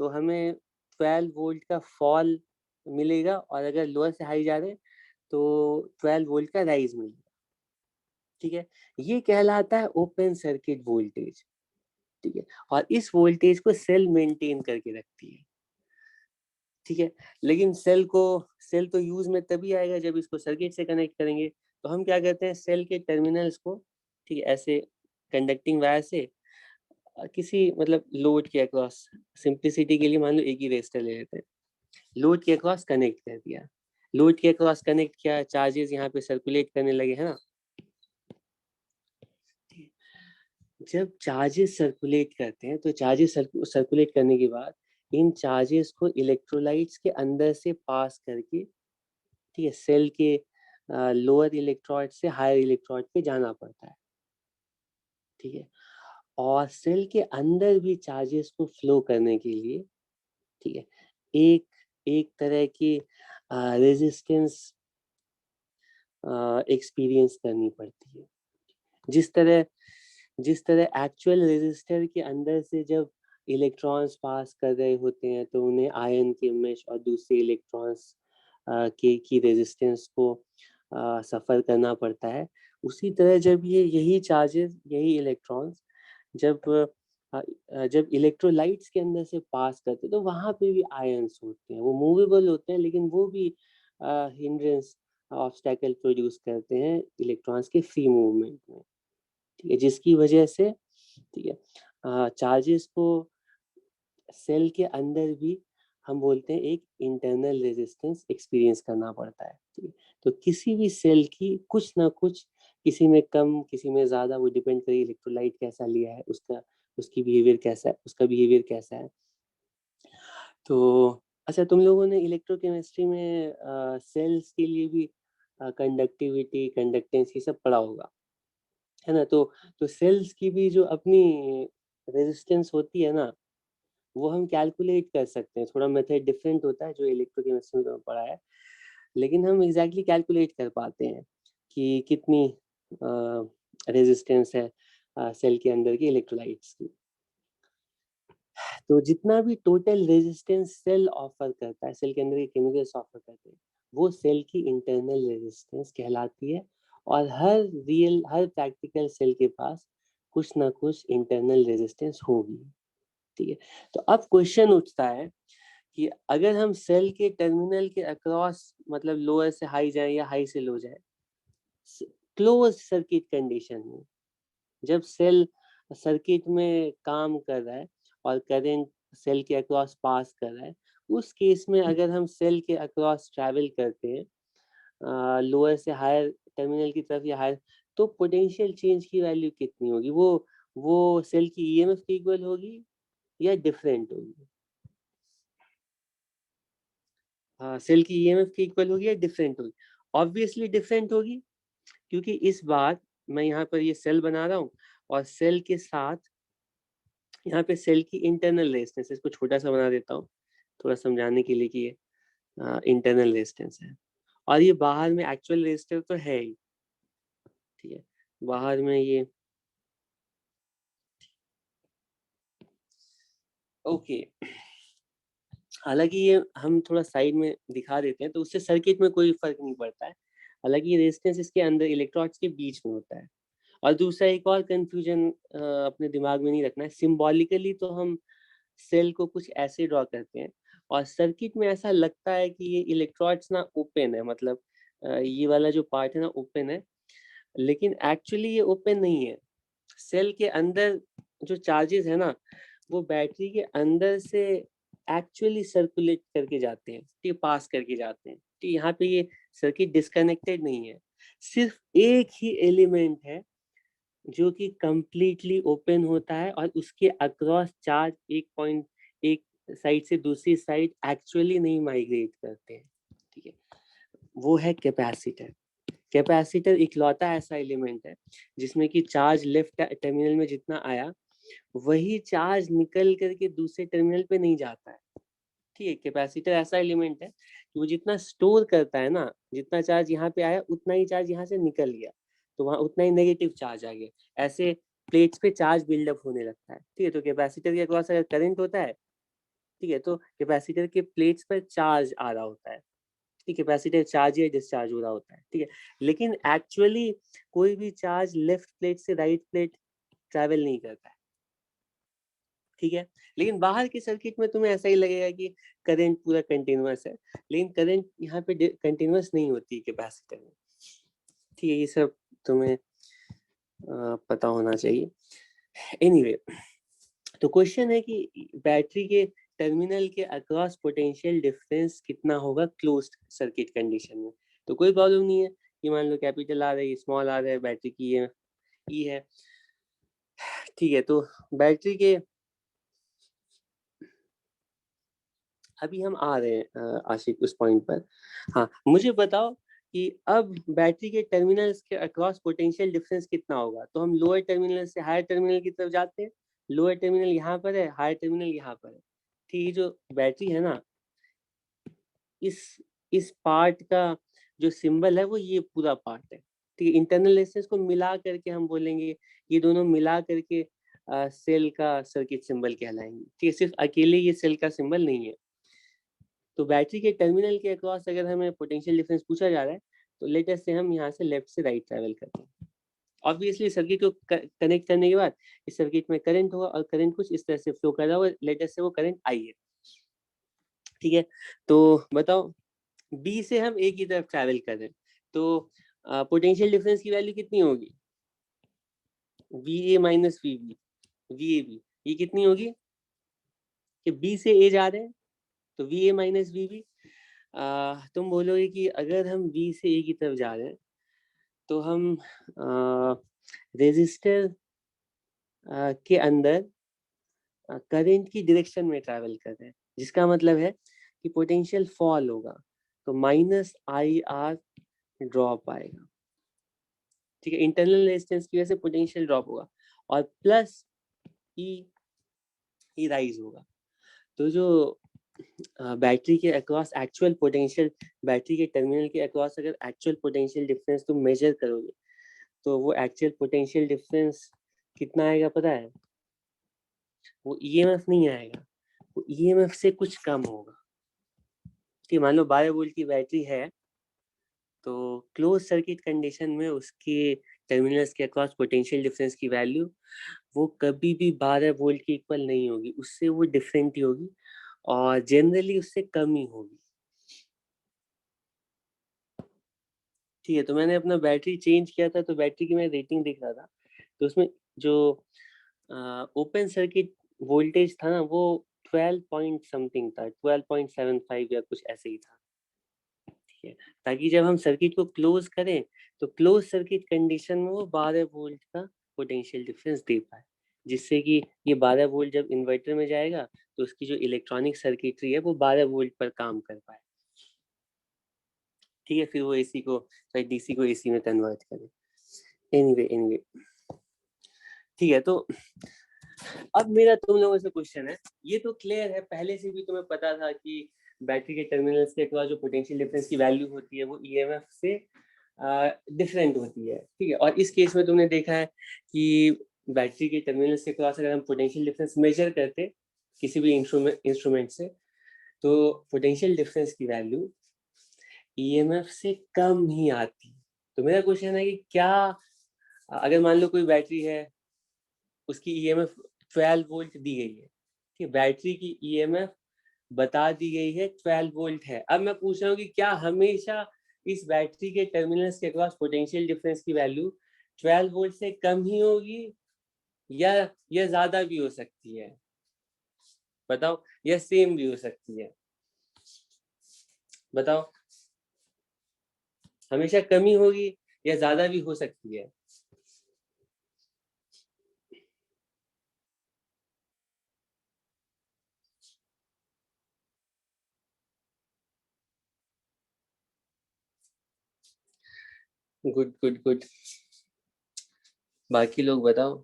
तो हमें 12 वोल्ट का फॉल मिलेगा, और अगर लोअर से हाई जा रहे हैं तो 12 वोल्ट का राइज मिलेगा, ठीक है। ये कहलाता है ओपन सर्किट वोल्टेज, ठीक है। और इस वोल्टेज को सेल मेंटेन करके रखती है, ठीक है। लेकिन सेल तो यूज में तभी आएगा जब इसको सर्किट से कनेक्ट करेंगे। तो हम क्या करते हैं, सेल के टर्मिनल्स को, ठीक है, ऐसे कंडक्टिंग वायर से किसी मतलब लोड के अक्रॉस, सिंप्लिसिटी के लिए मान लो एक ही रेजिस्टर ले लेते हैं, लोड के अक्रॉस कनेक्ट कर दिया। लोड के अक्रॉस कनेक्ट किया, चार्जेस यहाँ पे सर्कुलेट करने लगे, है ना। जब चार्जेस सर्कुलेट करते हैं तो चार्जेस सर्कुलेट करने के बाद इन चार्जेस को इलेक्ट्रोलाइट्स के अंदर से पास करके, ठीक है, सेल के लोअर इलेक्ट्रोड से हायर इलेक्ट्रोड पे जाना पड़ता है, ठीक है। और सेल के अंदर भी चार्जेस को फ्लो करने के लिए, ठीक है, एक एक तरह की रेजिस्टेंस एक्सपीरियंस करनी पड़ती है। जिस तरह एक्चुअल रेजिस्टर के अंदर से जब इलेक्ट्रॉन्स पास कर रहे होते हैं तो उन्हें आयन के मेश और दूसरे इलेक्ट्रॉन्स के की रेजिस्टेंस को सफर करना पड़ता है। उसी तरह जब यही चार्जेस, यही इलेक्ट्रॉन्स जब जब इलेक्ट्रोलाइट्स के अंदर से पास करते हैं तो वहां पे भी आयन्स होते हैं, वो मूवेबल होते हैं, लेकिन वो भी हिंड्रेंस ऑब्स्टैकल प्रोड्यूस करते हैं इलेक्ट्रॉन्स के फ्री मूवमेंट में, ठीक है। जिसकी वजह से, ठीक है, चार्जेस को सेल के अंदर भी हम बोलते हैं एक इंटरनल रेजिस्टेंस एक्सपीरियंस करना पड़ता है, ठीक है। तो किसी भी सेल की कुछ ना कुछ, किसी में कम किसी में ज्यादा, वो डिपेंड करे इलेक्ट्रोलाइट कैसा लिया है, उसका बिहेवियर कैसा है। तो अच्छा, तुम लोगों ने इलेक्ट्रोकेमिस्ट्री में सेल्स के लिए भी कंडक्टिविटी, कंडक्टेंस ये सब पढ़ा होगा, है ना? तो सेल्स की भी जो अपनी रेजिस्टेंस होती है ना, वो हम कैलकुलेट कर सकते हैं। थोड़ा मेथड डिफरेंट होता है जो इलेक्ट्रोकेमिस्ट्री में पढ़ा है, लेकिन हम एग्जैक्टली कैलकुलेट कर पाते हैं कि कितनी रेजिस्टेंस है सेल के अंदर की इलेक्ट्रोलाइट्स की। तो जितना भी टोटल रेजिस्टेंस सेल ऑफर करता है, सेल के अंदर के केमिकल्स ऑफर करते हैं, वो सेल की इंटरनल रेजिस्टेंस कहलाती है। और हर प्रैक्टिकल सेल के पास कुछ ना कुछ इंटरनल रेजिस्टेंस होगी, ठीक है? तो अब क्वेश्चन उठता है कि अगर हम सेल के टर्मिनल के अक्रॉस, मतलब लोअर से हाई जाए या हाई से लो जाए, क्लोज सर्किट कंडीशन में, जब सेल सर्किट में काम कर रहा है और करंट सेल के अक्रॉस पास कर रहा है, उस केस में अगर हम सेल के अक्रॉस ट्रैवल करते हैं लोअर से हायर टर्मिनल की तरफ या हायर, तो पोटेंशियल चेंज की वैल्यू कितनी होगी? वो सेल की ईएमएफ के इक्वल होगी या डिफरेंट होगी? हाँ, सेल की ईएमएफ के इक्वल होगी या डिफरेंट होगी? ऑब्वियसली डिफरेंट होगी, क्योंकि इस बार मैं यहाँ पर ये सेल बना रहा हूँ और सेल के साथ यहाँ पे सेल की इंटरनल रेजिस्टेंस, इसको छोटा सा बना देता हूँ थोड़ा समझाने के लिए कि ये इंटरनल रेजिस्टेंस है, और ये बाहर में एक्चुअल रेजिस्टर तो है ही, ठीक है? बाहर में ये ओके। हालांकि ये हम थोड़ा साइड में दिखा देते हैं तो उससे सर्किट में कोई फर्क नहीं पड़ता है। हालांकि ये रेजिस्टेंस इसके अंदर इलेक्ट्रोड्स के बीच में होता है। और दूसरा एक और कंफ्यूजन अपने दिमाग में नहीं रखना है, सिंबॉलिकली तो हम सेल को कुछ ऐसे ड्रॉ करते हैं और सर्किट में ऐसा लगता है कि ये इलेक्ट्रोड्स ना ओपन है, मतलब ये वाला जो पार्ट है ना ओपन है, लेकिन एक्चुअली ये ओपन नहीं है। सेल के अंदर जो चार्जेस है ना, वो बैटरी के अंदर से एक्चुअली सर्कुलेट करके जाते हैं, ठीक, पास करके जाते हैं, ठीक। यहाँ पे ये सर्किट डिस्कनेक्टेड नहीं है, सिर्फ एक ही एलिमेंट है जो कि कंप्लीटली ओपन होता है और उसके अक्रॉस चार्ज एक साइड से दूसरी साइड एक्चुअली नहीं माइग्रेट करते हैं, ठीक है? वो है कैपेसिटर। कैपेसिटर इकलौता ऐसा एलिमेंट है जिसमें कि चार्ज लेफ्ट टर्मिनल में जितना आया वही चार्ज निकल करके दूसरे टर्मिनल पे नहीं जाता है, ठीक है? कैपेसिटर ऐसा एलिमेंट है कि वो जितना स्टोर करता है ना, जितना चार्ज यहाँ पे आया उतना ही चार्ज यहाँ से निकल गया, तो वहां उतना ही नेगेटिव चार्ज आ गया। ऐसे प्लेट्स पे चार्ज बिल्डअप होने लगता है, ठीक है? तो कैपेसिटर के अक्रॉस अगर करंट होता है, ठीक है, तो कैपेसिटर के प्लेट्स पर चार्ज आ रहा होता है, ठीक है? कैपेसिटर चार्ज या डिस्चार्ज हो रहा होता है, ठीक है? लेकिन एक्चुअली कोई भी चार्ज लेफ्ट प्लेट से राइट प्लेट ट्रैवल नहीं करता है, ठीक है? लेकिन बाहर के सर्किट में तुम्हें ऐसा ही लगेगा कि करंट पूरा कंटिन्यूअस है, लेकिन करंट यहाँ पे कंटिन्यूअस नहीं होती कैपेसिटर में, ठीक है? ये सब तुम्हें पता होना चाहिए। एनीवे, तो क्वेश्चन है कि बैटरी के टर्मिनल के अक्रॉस पोटेंशियल डिफरेंस कितना होगा क्लोज्ड सर्किट कंडीशन में? तो कोई प्रॉब्लम नहीं है कि मान लो कैपिटल आ रहा है, स्मॉल आ रहा है, बैटरी की ये ई है, ठीक है? तो बैटरी के अभी हम आ रहे हैं आशिक उस पॉइंट पर। हाँ, मुझे बताओ कि अब बैटरी के टर्मिनल्स के अक्रॉस पोटेंशियल डिफरेंस कितना होगा? तो हम लोअर टर्मिनल से हायर टर्मिनल की तरफ जाते हैं, लोअर टर्मिनल यहाँ पर है, हायर टर्मिनल यहाँ पर है, ठीक है? जो बैटरी है ना, इस इस पार्ट का जो सिंबल है वो ये पूरा पार्ट है, ठीक है? इंटरनल रेजिस्टेंस को मिला करके हम बोलेंगे, ये दोनों मिला करके सेल का सर्किट सिंबल कहलाएंगे, ठीक है? सिर्फ अकेले ये सेल का सिंबल नहीं है। तो बैटरी के टर्मिनल के अक्रॉस अगर हमें पोटेंशियल डिफरेंस पूछा जा रहा है, तो लेटेस्ट से हम यहाँ से लेफ्ट से राइट ट्रैवल करते हैं। ऑब्वियसली सर्किट को कनेक्ट करने के बाद इस सर्किट में करंट होगा और करंट कुछ इस तरह से फ्लो कर रहा होगा, लेटेस्ट से वो करंट आई है, ठीक है? तो बताओ, बी से हम ए की तरफ ट्रैवल कर रहे हैं, तो पोटेंशियल डिफरेंस की वैल्यू कितनी होगी? V A minus V B, V A B, ये कितनी होगी? कि बी से ए जा रहे हैं तो V A minus V B. तुम बोलोगे कि अगर हम बी से ए की तरफ जा रहे हैं तो हम रेजिस्टर के अंदर करंट की डायरेक्शन में ट्रैवल कर रहे हैं, जिसका मतलब है कि पोटेंशियल फॉल होगा, तो माइनस आई आर ड्रॉप आएगा, ठीक है, इंटरनल रेजिस्टेंस की वजह से पोटेंशियल ड्रॉप होगा, और प्लस ई राइज होगा। तो जो बैटरी के अक्रॉस एक्चुअल पोटेंशियल, बैटरी के टर्मिनल के अक्रॉस अगर एक्चुअल पोटेंशियल डिफरेंस तुम मेजर करोगे, तो वो एक्चुअल पोटेंशियल डिफरेंस कितना आएगा पता है? वो ईएमएफ नहीं आएगा, वो ईएमएफ से कुछ कम होगा। ठीक, मान लो 12 वोल्ट की बैटरी है, तो क्लोज सर्किट कंडीशन में उसके टर्मिनल्स के अक्रॉस पोटेंशियल डिफरेंस की वैल्यू वो कभी भी 12 वोल्ट के इक्वल नहीं होगी, उससे वो डिफरेंट ही होगी, और जनरली उससे कम ही होगी। ठीक है, तो मैंने अपना बैटरी चेंज किया था, तो बैटरी की मैं रेटिंग देख रहा था, तो उसमें जो ओपन सर्किट वोल्टेज था ना, वो 12 पॉइंट समथिंग था, 12.75 या कुछ ऐसे ही था। ठीक है, ताकि जब हम सर्किट को क्लोज करें, तो क्लोज सर्किट कंडीशन में वो 12 वोल्ट का पोटेंशियल डिफरेंस दे पाए, जिससे कि ये 12 वोल्ट जब इन्वर्टर में जाएगा, तो उसकी जो इलेक्ट्रॉनिक सर्किटरी है वो 12 वोल्ट पर काम कर पाए। ठीक है, फिर वो एसी को, सॉरी डीसी को एसी में कन्वर्ट करे। एनीवे ठीक है, तो अब मेरा तुम लोगों से क्वेश्चन है, ये तो क्लियर है, पहले से भी तुम्हें पता था कि बैटरी के टर्मिनल्स के अक्रॉस जो पोटेंशियल डिफरेंस की वैल्यू होती है वो ईएमएफ से डिफरेंट होती है। ठीक है, और इस केस में तुमने देखा है कि बैटरी के टर्मिनल्स के अक्रॉस अगर हम पोटेंशियल डिफरेंस मेजर करते किसी भी इंस्ट्रूमेंट से, तो पोटेंशियल डिफरेंस की वैल्यू ईएमएफ से कम ही आती। तो मेरा क्वेश्चन है कि क्या, अगर मान लो कोई बैटरी है, उसकी ईएमएफ 12 वोल्ट दी गई है, कि बैटरी की ईएमएफ बता दी गई है 12 वोल्ट है, अब मैं पूछ रहा हूँ कि क्या हमेशा इस बैटरी के टर्मिनल्स के अक्रॉस पोटेंशियल डिफरेंस की वैल्यू 12 वोल्ट से कम ही होगी, या यह ज्यादा भी हो सकती है? बताओ, या सेम भी हो सकती है? बताओ, हमेशा कमी होगी या ज्यादा भी हो सकती है? गुड गुड गुड, बाकी लोग बताओ।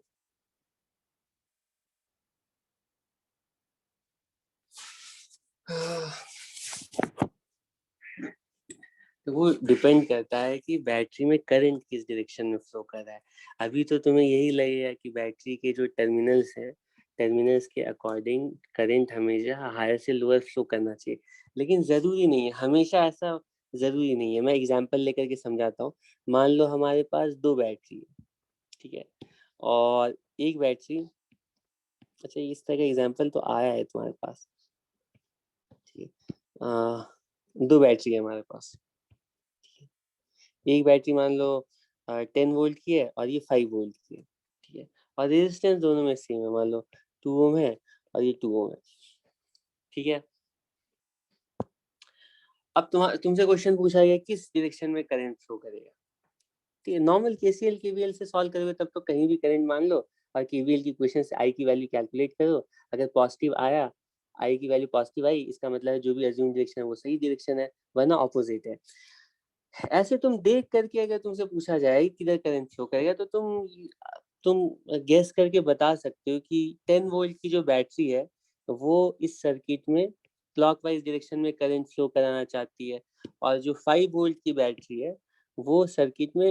तो वो डिपेंड करता है कि बैटरी में करंट किस डायरेक्शन में फ्लो कर रहा है। अभी तो तुम्हें यही लगेगा कि बैटरी के जो टर्मिनल्स हैं, टर्मिनल्स के अकॉर्डिंग करंट हमेशा हायर से लोअर फ्लो करना चाहिए, लेकिन ज़रूरी नहीं है, हमेशा ऐसा ज़रूरी नहीं है। मैं एग्जांपल लेकर के समझाता हूँ। मान लो हमारे पास 2 बैटरी है, ठीक है, और एक बैटरी, अच्छा इस तरह का एग्जांपल तो आया है तुम्हारे पास, ठीक है, 2 बैटरी है हमारे पास, एक बैटरी मान लो 10 वोल्ट की है और ये 5 वोल्ट की है, ठीक है, और रेजिस्टेंस दोनों में सेम है, मान लो 2 ओम है और ये 2 ओम है, ठीक है। अब तुमसे क्वेश्चन पूछा गया किस डायरेक्शन में करंट फ्लो करेगा। ठीक है, नॉर्मल केसीएल केवीएल से सॉल्व करोगे तब तो कहीं भी करंट मान लो, और केवीएल की क्वेश्चन से आई की वैल्यू कैलकुलेट करो, अगर पॉजिटिव आया, आई की वैल्यू पॉजिटिव आई, इसका मतलब है जो भी अज्यूम डायरेक्शन है वो सही डायरेक्शन है, वरना ऑपोजिट है। ऐसे तुम देख करके अगर तुमसे पूछा जाए किधर करंट फ्लो करेगा, तो तुम गेस करके बता सकते हो कि 10 वोल्ट की जो बैटरी है वो इस सर्किट में क्लॉकवाइज डायरेक्शन में करंट फ्लो कराना चाहती है, और जो 5 वोल्ट की बैटरी है वो सर्किट में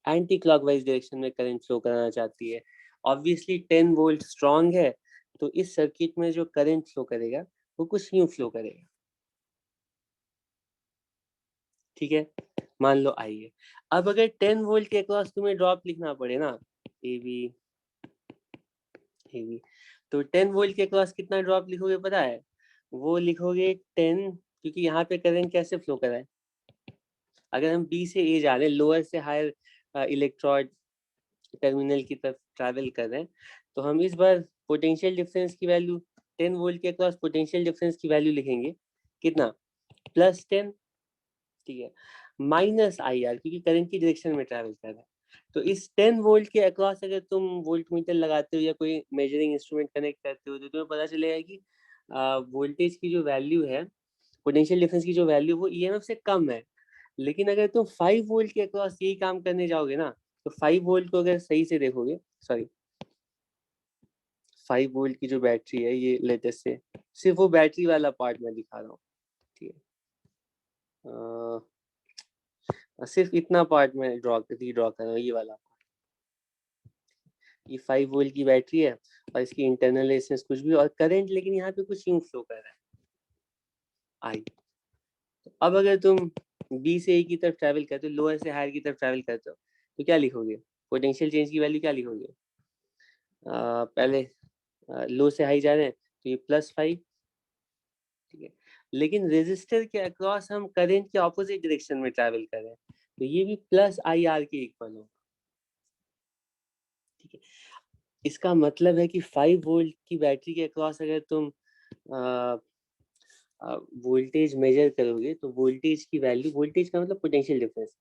एंटी क्लॉकवाइज डायरेक्शन में करंट फ्लो कराना चाहती है। ऑब्वियसली 10 वोल्ट स्ट्रॉन्ग है, तो इस सर्किट में जो करंट फ्लो करेगा वो कुछ यूं फ्लो करेगा, ठीक है, मान लो आई है। अब अगर 10 वोल्ट के अक्रॉस तुम्हें ड्रॉप लिखना पड़े ना, ए बी ए बी, तो 10 वोल्ट के अक्रॉस कितना ड्रॉप लिखोगे पता है? वो लिखोगे 10, क्योंकि यहाँ पे करंट कैसे फ्लो कर रहा है, अगर हम बी से ए जा रहे हैं, लोअर से हायर इलेक्ट्रोड टर्मिनल की तरफ ट्रैवल कर रहे हैं, तो हम इस बार पोटेंशियल डिफरेंस की वैल्यू 10 वोल्ट के अक्रॉस पोटेंशियल डिफरेंस की वैल्यू लिखेंगे कितना, +10, ठीक है, माइनस आई आर, क्योंकि करंट की डायरेक्शन में ट्रैवल कर रहा है। तो इस 10 वोल्ट के अक्रॉस अगर तुम वोल्ट मीटर लगाते हो या कोई मेजरिंग इंस्ट्रूमेंट कनेक्ट करते हो, तो तुम्हें पता चलेगा कि वोल्टेज की जो वैल्यू है, पोटेंशियल डिफरेंस की जो वैल्यू, वो ईएमएफ से कम है। लेकिन अगर तुम 5 वोल्ट के अक्रॉस यही काम करने जाओगे ना, तो 5 वोल्ट को अगर सही से देखोगे, सॉरी 5 वोल्ट की जो बैटरी है, ये लेटेस्ट से सिर्फ वो बैटरी वाला पार्ट मैं दिखा रहा हूँ, ठीक है। सिर्फ इतना पार्ट मैं रीड्रॉ कर रहा हूँ, ये वाला। ये 5 वोल्ट की बैटरी है और इसकी इंटरनल रेजिस्टेंस कुछ भी, और करंट लेकिन यहाँ पे कुछ यूं फ्लो कर रहा है, आई। अब अगर तुम बी से ए की तरफ ट्रैवल करते हो, लोअर से हायर की तरफ ट्रैवल करते हो, तो क्या लिखोगे? पोटेंशियल चेंज की वैल्यू क्या लिखोगे? पहले लो से हाई जा रहे हैं तो ये +5, ठीक है। लेकिन रेजिस्टर के अक्रॉस हम करंट के ऑपोजिट डायरेक्शन में ट्रैवल कर रहे हैं, तो ये भी +IR के इक्वल होगा, ठीक है। इसका मतलब है कि 5 वोल्ट की बैटरी के अक्रॉस अगर तुम वोल्टेज मेजर करोगे, तो वोल्टेज की वैल्यू, वोल्टेज का मतलब पोटेंशियल डिफरेंस,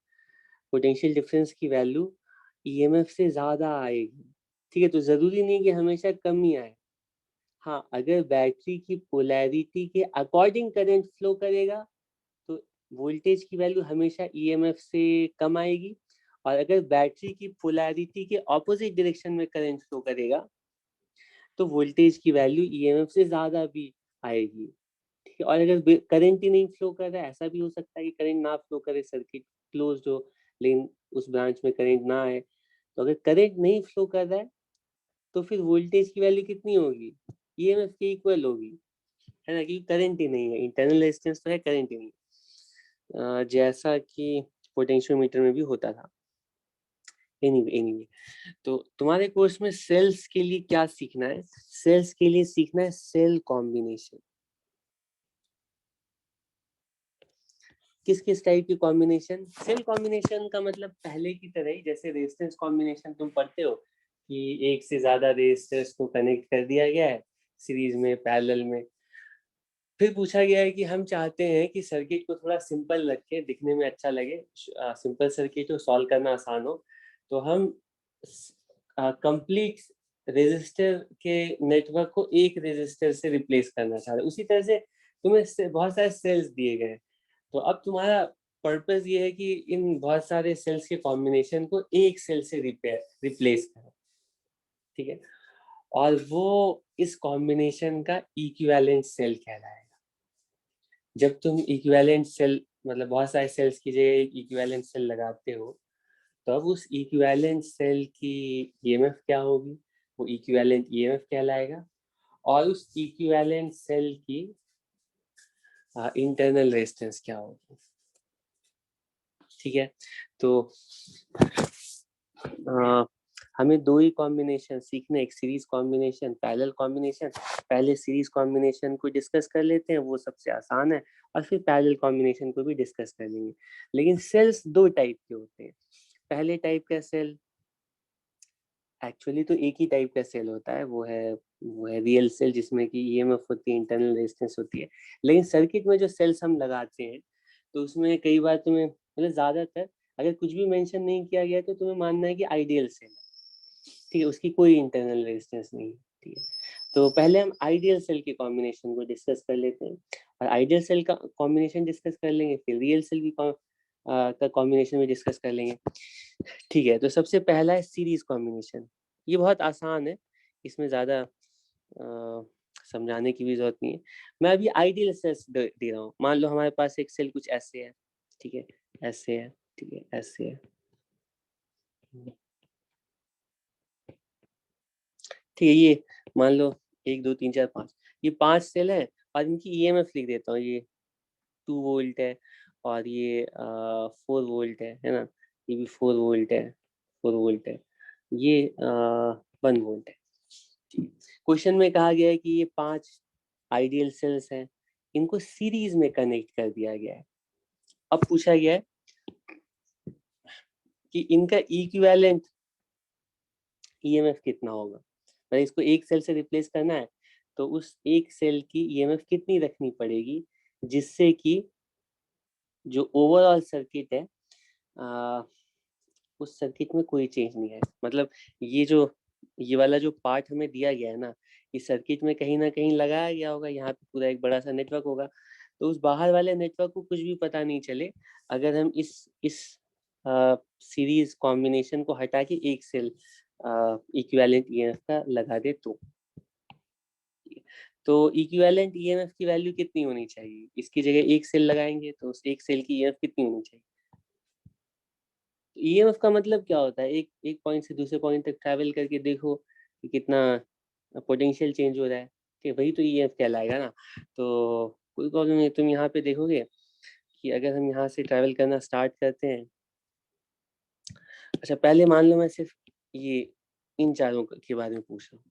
पोटेंशियल डिफरेंस की वैल्यू ईएमएफ से ज्यादा आएगी, ठीक है। तो जरूरी नहीं कि हमेशा कम ही आए। हाँ, अगर बैटरी की पोलैरिटी के अकॉर्डिंग करंट फ्लो करेगा, तो वोल्टेज की वैल्यू हमेशा ईएमएफ से कम आएगी, और अगर बैटरी की पोलैरिटी के ऑपोजिट डायरेक्शन में करंट फ्लो करेगा, तो वोल्टेज की वैल्यू ईएमएफ से ज्यादा भी आएगी, ठीक है। और अगर करंट ही नहीं फ्लो कर रहा है, ऐसा भी हो सकता है कि करंट ना फ्लो करे, सर्किट क्लोज्ड हो, लेकिन उस ब्रांच में करंट ना आए, तो अगर करंट नहीं फ्लो कर रहा है, तो फिर वोल्टेज की वैल्यू कितनी होगी? ईएमएफ के इक्वल होगी, है ना, क्योंकि करंट ही नहीं है, इंटरनल रेजिस्टेंस तो है, करंट ही नहीं। जैसा कि पोटेंशियोमीटर में भी होता था। एनीवे, तो तुम्हारे कोर्स में सेल्स के लिए क्या सीखना है? सेल्स के लिए सीखना है सेल कॉम्बिनेशन। किस किस टाइप की कॉम्बिनेशन? सेल कॉम्बिनेशन का मतलब पहले की तरह ही, जैसे रेजिस्टेंस कॉम्बिनेशन तुम पढ़ते हो कि एक से ज्यादा रेजिस्टर्स को कनेक्ट कर दिया गया है सीरीज में, पैरेलल में। फिर पूछा गया है कि हम चाहते हैं कि सर्किट को थोड़ा सिंपल रखें, दिखने में अच्छा लगे, सिंपल सर्किट हो, सॉल्व करना आसान हो, तो हम कंप्लीट रेजिस्टर के नेटवर्क को एक रेजिस्टर से रिप्लेस करना चाह रहे हैं। उसी तरह से तुम्हें बहुत सारे सेल्स दिए गए, तो अब तुम्हारा पर्पस ये है कि इन बहुत सारे सेल्स के कॉम्बिनेशन को एक सेल से रिप्लेस करो, ठीक है। और वो इस कॉम्बिनेशन का इक्विवेलेंट सेल कहलाएगा। जब तुम इक्विवेलेंट सेल, मतलब बहुत सारे सेल्स की जगह एक इक्विवेलेंट सेल लगाते हो, तो अब उस इक्विवेलेंट सेल की ईएमएफ क्या होगी? वो इक्विवेलेंट ईएमएफ कहलाएगा। और उस इक्विवेलेंट सेल की इंटरनल रेजिस्टेंस क्या होगी, ठीक है। तो हमें दो ही कॉम्बिनेशन सीखने, एक सीरीज कॉम्बिनेशन, पैरेलल कॉम्बिनेशन। पहले सीरीज कॉम्बिनेशन को डिस्कस कर लेते हैं, वो सबसे आसान है, और फिर पैरेलल कॉम्बिनेशन को भी डिस्कस कर लेंगे। लेकिन सेल्स दो टाइप के होते हैं। पहले टाइप का सेल, एक्चुअली तो एक ही टाइप का सेल होता है, वो है रियल सेल, जिसमें कि ईएमएफ होती है, इंटरनल रेजिस्टेंस होती है। लेकिन सर्किट में जो सेल्स हम लगाते हैं, तो उसमें कई बार तुम्हें, मतलब ज्यादातर, अगर कुछ भी मेंशन नहीं किया गया तो तुम्हें मानना है कि आइडियल सेल है, ठीक है, उसकी कोई इंटरनल रेजिस्टेंस नहीं है, ठीक है। तो पहले हम आइडियल सेल के कॉम्बिनेशन को डिस्कस कर लेते हैं, और आइडियल सेल का कॉम्बिनेशन डिस्कस कर लेंगे, फिर रियल सेल भी का कॉम्बिनेशन में डिस्कस कर लेंगे, ठीक है। तो सबसे पहला है सीरीज कॉम्बिनेशन। ये बहुत आसान है, इसमें ज्यादा समझाने की भी जरूरत नहीं है। मैं अभी आइडियल सेल्स दे रहा हूँ। मान लो हमारे पास एक सेल कुछ ऐसे है, ठीक है, ऐसे है, ठीक है, ऐसे है, ठीक है। ये मान लो 1 2 3 4 5, ये 5 सेल है, और इनकी ईएमएफ लिख देता हूँ। ये 2 वोल्ट है, और ये 4 वोल्ट है ना, ये भी 4 वोल्ट है, 4 वोल्ट है, ये 1 वोल्ट है। क्वेश्चन में कहा गया है कि ये 5 आइडियल सेल्स हैं, इनको सीरीज में कनेक्ट कर दिया गया है। अब पूछा गया है कि इनका इक्विवेलेंट ईएमएफ कितना होगा। मतलब इसको एक सेल से रिप्लेस करना है, तो उस एक सेल की ईएमएफ कितनी रखनी पड़ेगी, जिससे कि जो ओवरऑल सर्किट है, उस सर्किट में कोई चेंज नहीं है। मतलब ये वाला जो पार्ट हमें दिया गया है ना, इस सर्किट में कहीं ना कहीं लगाया गया होगा, यहाँ पे पूरा एक बड़ा सा नेटवर्क होगा, तो उस बाहर वाले नेटवर्क को कुछ भी पता नहीं चले अगर हम इस सीरीज कॉम्बिनेशन को हटा के एक सेल इक्विवेलेंट ईएमएफ का लगा दे तो इक्विवेलेंट ईएमएफ की वैल्यू कितनी होनी चाहिए? इसकी जगह एक सेल लगाएंगे तो उस एक सेल की ईएमएफ कितनी होनी चाहिए? ईएमएफ का मतलब क्या होता है? एक पॉइंट से दूसरे पॉइंट तक ट्रैवल करके देखो कि कितना पोटेंशियल चेंज हो रहा है, कि वही तो ईएमएफ कहलाएगा ना। तो कोई प्रॉब्लम नहीं, तुम यहाँ पे देखोगे कि अगर हम यहाँ से ट्रैवल करना स्टार्ट करते हैं, अच्छा पहले मान लो मैं सिर्फ ये इन चारों के बारे में पूछ रहा हूँ,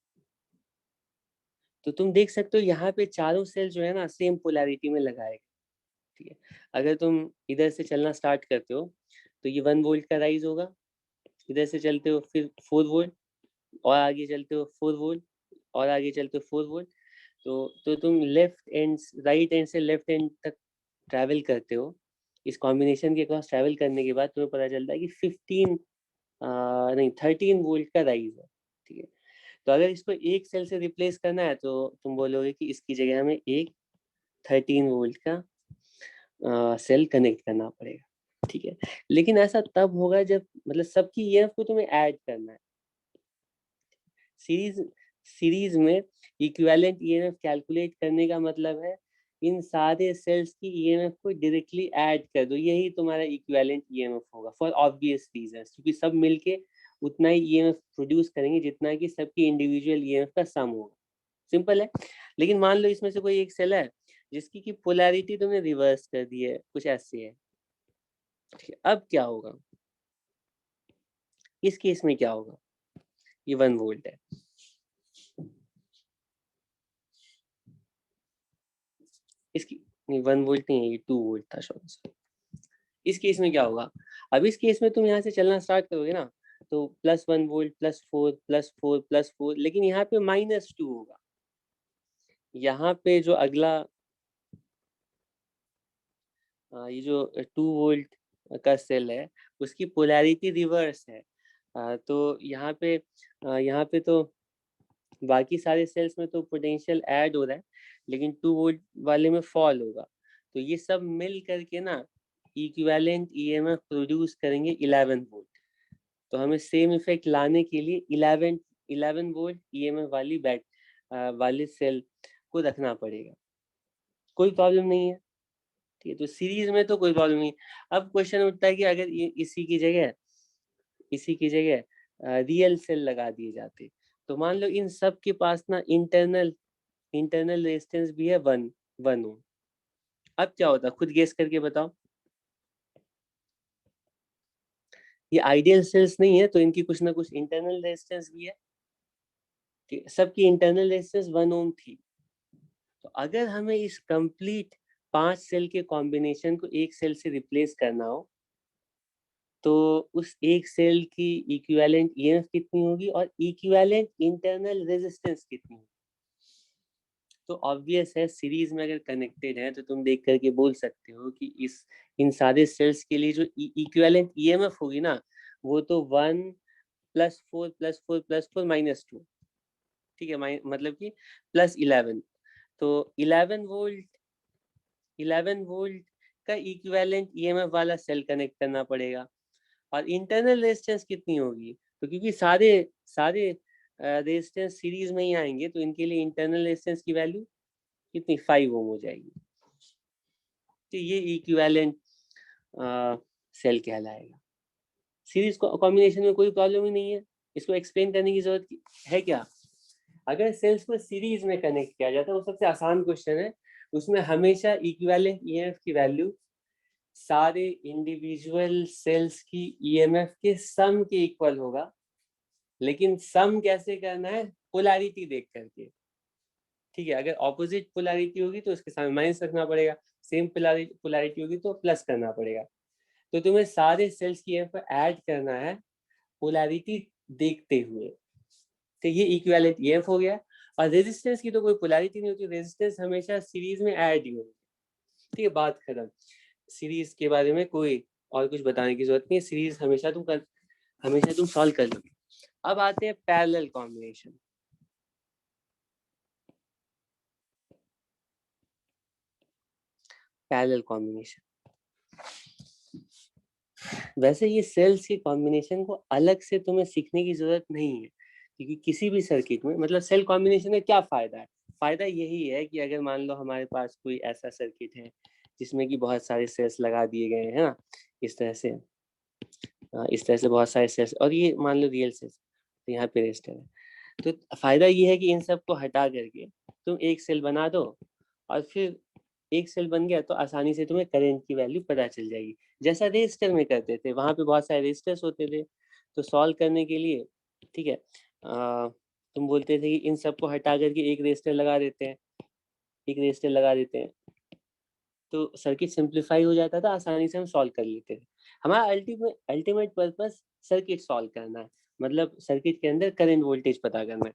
तो तुम देख सकते हो यहाँ पे चारों सेल जो है ना सेम पोलैरिटी में लगाए, ठीक है। अगर तुम इधर से चलना स्टार्ट करते हो तो ये 1 वोल्ट का राइज होगा, इधर से चलते हो फिर 4 वोल्ट, और आगे चलते हो 4 वोल्ट, और आगे चलते हो 4 वोल्ट। तो तुम लेफ्ट एंड राइट एंड से लेफ्ट एंड तक ट्रैवल करते हो, इस कॉम्बिनेशन के क्रॉस ट्रैवल करने के बाद तुम्हें पता चलता है कि 13 वोल्ट का राइज है, ठीक है। तो अगर इसको एक सेल से रिप्लेस करना है तो तुम बोलोगे कि इसकी जगह हमें एक 13 वोल्ट का सेल कनेक्ट करना पड़ेगा, ठीक है। लेकिन ऐसा तब होगा जब मतलब सबकी ईएमएफ को तुम्हें ऐड करना है। सीरीज में इक्विवेलेंट ईएमएफ कैलकुलेट करने का मतलब है इन सारे सेल्स की ईएमएफ को डायरेक्टली ऐड कर दो, यही तुम्हारा इक्विवेलेंट ईएमएफ होगा फॉर ऑब्वियस रीजन, क्योंकि सब मिलके उतना ही ईएमएफ प्रोड्यूस करेंगे जितना कि सबकी इंडिविजुअल ईएमएफ का सम होगा। सिंपल है। लेकिन मान लो इसमें से कोई एक सेल है जिसकी की पोलैरिटी तुमने रिवर्स कर दी है, कुछ ऐसे है, ठीक है। अब क्या होगा इस केस में? क्या होगा? ये 1 वोल्ट है, इसकी नहीं 1 वोल्ट नहीं है, ये 2 वोल्ट था शायद। इस केस में क्या होगा? अब इस केस में तुम यहाँ से चलना स्टार्ट करोगे ना, तो +1 वोल्ट +4 +4 +4, लेकिन यहाँ पे -2 होगा। यहाँ पे जो अगला ये जो 2 वोल्ट का सेल है उसकी पोलैरिटी रिवर्स है, तो यहाँ पे तो बाकी सारे सेल्स में तो पोटेंशियल ऐड हो रहा है, लेकिन 2 वोल्ट वाले में फॉल होगा। तो ये सब मिल करके ना इक्विवेलेंट ईएमएफ प्रोड्यूस करेंगे 11 वोल्ट। तो हमें सेम इफेक्ट लाने के लिए 11 वोल्ट ईएमएफ वाली सेल को रखना पड़ेगा। कोई प्रॉब्लम नहीं है, ठीक है। तो सीरीज में तो कोई प्रॉब्लम नहीं। अब क्वेश्चन उठता है कि अगर इसी की जगह रियल सेल लगा दिए जाते, तो मान लो इन सब के पास ना इंटरनल रेजिस्टेंस भी है 1 ओम। अब क्या होता, खुद गेस करके बताओ। ये आइडियल सेल्स नहीं है तो इनकी कुछ ना कुछ इंटरनल रेजिस्टेंस भी है, ठीक है। सबकी इंटरनल रेजिस्टेंस 1 ओम थी। तो अगर हमें इस कंप्लीट 5 सेल के कॉम्बिनेशन को एक सेल से रिप्लेस करना हो तो उस एक सेल की इक्विवेलेंट ईएमएफ कितनी होगी और इक्विवेलेंट इंटरनल रेजिस्टेंस कितनी होगी? तो ऑब्वियस है सीरीज में अगर कनेक्टेड है तो तुम देख करके बोल सकते हो कि इन सारे सेल्स के लिए जो इक्विवेलेंट ईएमएफ होगी ना वो तो 1 +4 +4 +4 -2, ठीक है। मतलब कि +11। तो 11 वोल्ट का इक्विवेलेंट ईएमएफ वाला सेल कनेक्ट करना पड़ेगा। और इंटरनल रेजिस्टेंस कितनी होगी? तो क्योंकि सारे सारे रेजिस्टेंस सीरीज में ही आएंगे तो इनके लिए इंटरनल रेजिस्टेंस की वैल्यू कितनी 5 ओम हो जाएगी। तो ये इक्विवेलेंट सेल कहलाएगा। सीरीज कॉम्बिनेशन में कोई प्रॉब्लम ही नहीं है, इसको एक्सप्लेन करने की जरूरत है क्या? अगर सेल्स को सीरीज में कनेक्ट किया जाता है वो सबसे आसान क्वेश्चन है, उसमें हमेशा इक्विवेलेंट ईएमएफ की वैल्यू सारे इंडिविजुअल सेल्स की ईएमएफ के सम के इक्वल होगा। लेकिन सम कैसे करना है? पोलैरिटी देख करके, ठीक है। अगर ऑपोजिट पोलैरिटी होगी तो उसके सामने माइनस रखना पड़ेगा, सेम पोलैरिटी होगी तो प्लस करना पड़ेगा। तो तुम्हें सारे सेल्स की ईएमएफ ऐड करना है पोलैरिटी देखते हुए। तो ये इक्विवेलेंट ईएमएफ हो गया। और रेजिस्टेंस की तो कोई पोलैरिटी नहीं होती, रेजिस्टेंस हमेशा सीरीज में ऐड ही होगी, ठीक है। बात खत्म। सीरीज के बारे में कोई और कुछ बताने की जरूरत नहीं है, सीरीज हमेशा तुम सॉल्व कर लोगे। अब आते हैं पैरेलल कॉम्बिनेशन। Parallel combination. वैसे ये सेल्स के कॉम्बिनेशन को अलग से तुम्हें सीखने की जरूरत नहीं है, क्योंकि किसी भी सर्किट में मतलब सेल कॉम्बिनेशन में क्या फायदा है? फायदा यही है कि अगर मान लो हमारे पास कोई ऐसा सर्किट है जिसमें कि बहुत सारे सेल्स लगा दिए गए हैं ना, इस तरह से बहुत सारे सेल्स, और ये मान लो रियल सेल्स, तो यहाँ पे रेजिस्टर है। तो फायदा ये है कि इन सबको हटा करके तुम एक सेल बना दो, और फिर एक सेल बन गया तो आसानी से तुम्हें करंट की वैल्यू पता चल जाएगी, जैसा रेजिस्टर में करते थे। वहां पे बहुत सारे रेजिस्टर्स होते थे, तो सॉल्व करने के लिए, ठीक है, तुम बोलते थे कि इन सबको हटा करके एक रेजिस्टर लगा देते हैं, एक रेजिस्टर लगा देते हैं, तो सर्किट सिंप्लीफाई हो जाता था, आसानी से हम सॉल्व कर लेते थे। हमारा अल्टीमेट पर्पस सर्किट सॉल्व करना है, मतलब सर्किट के अंदर करंट वोल्टेज पता करना है,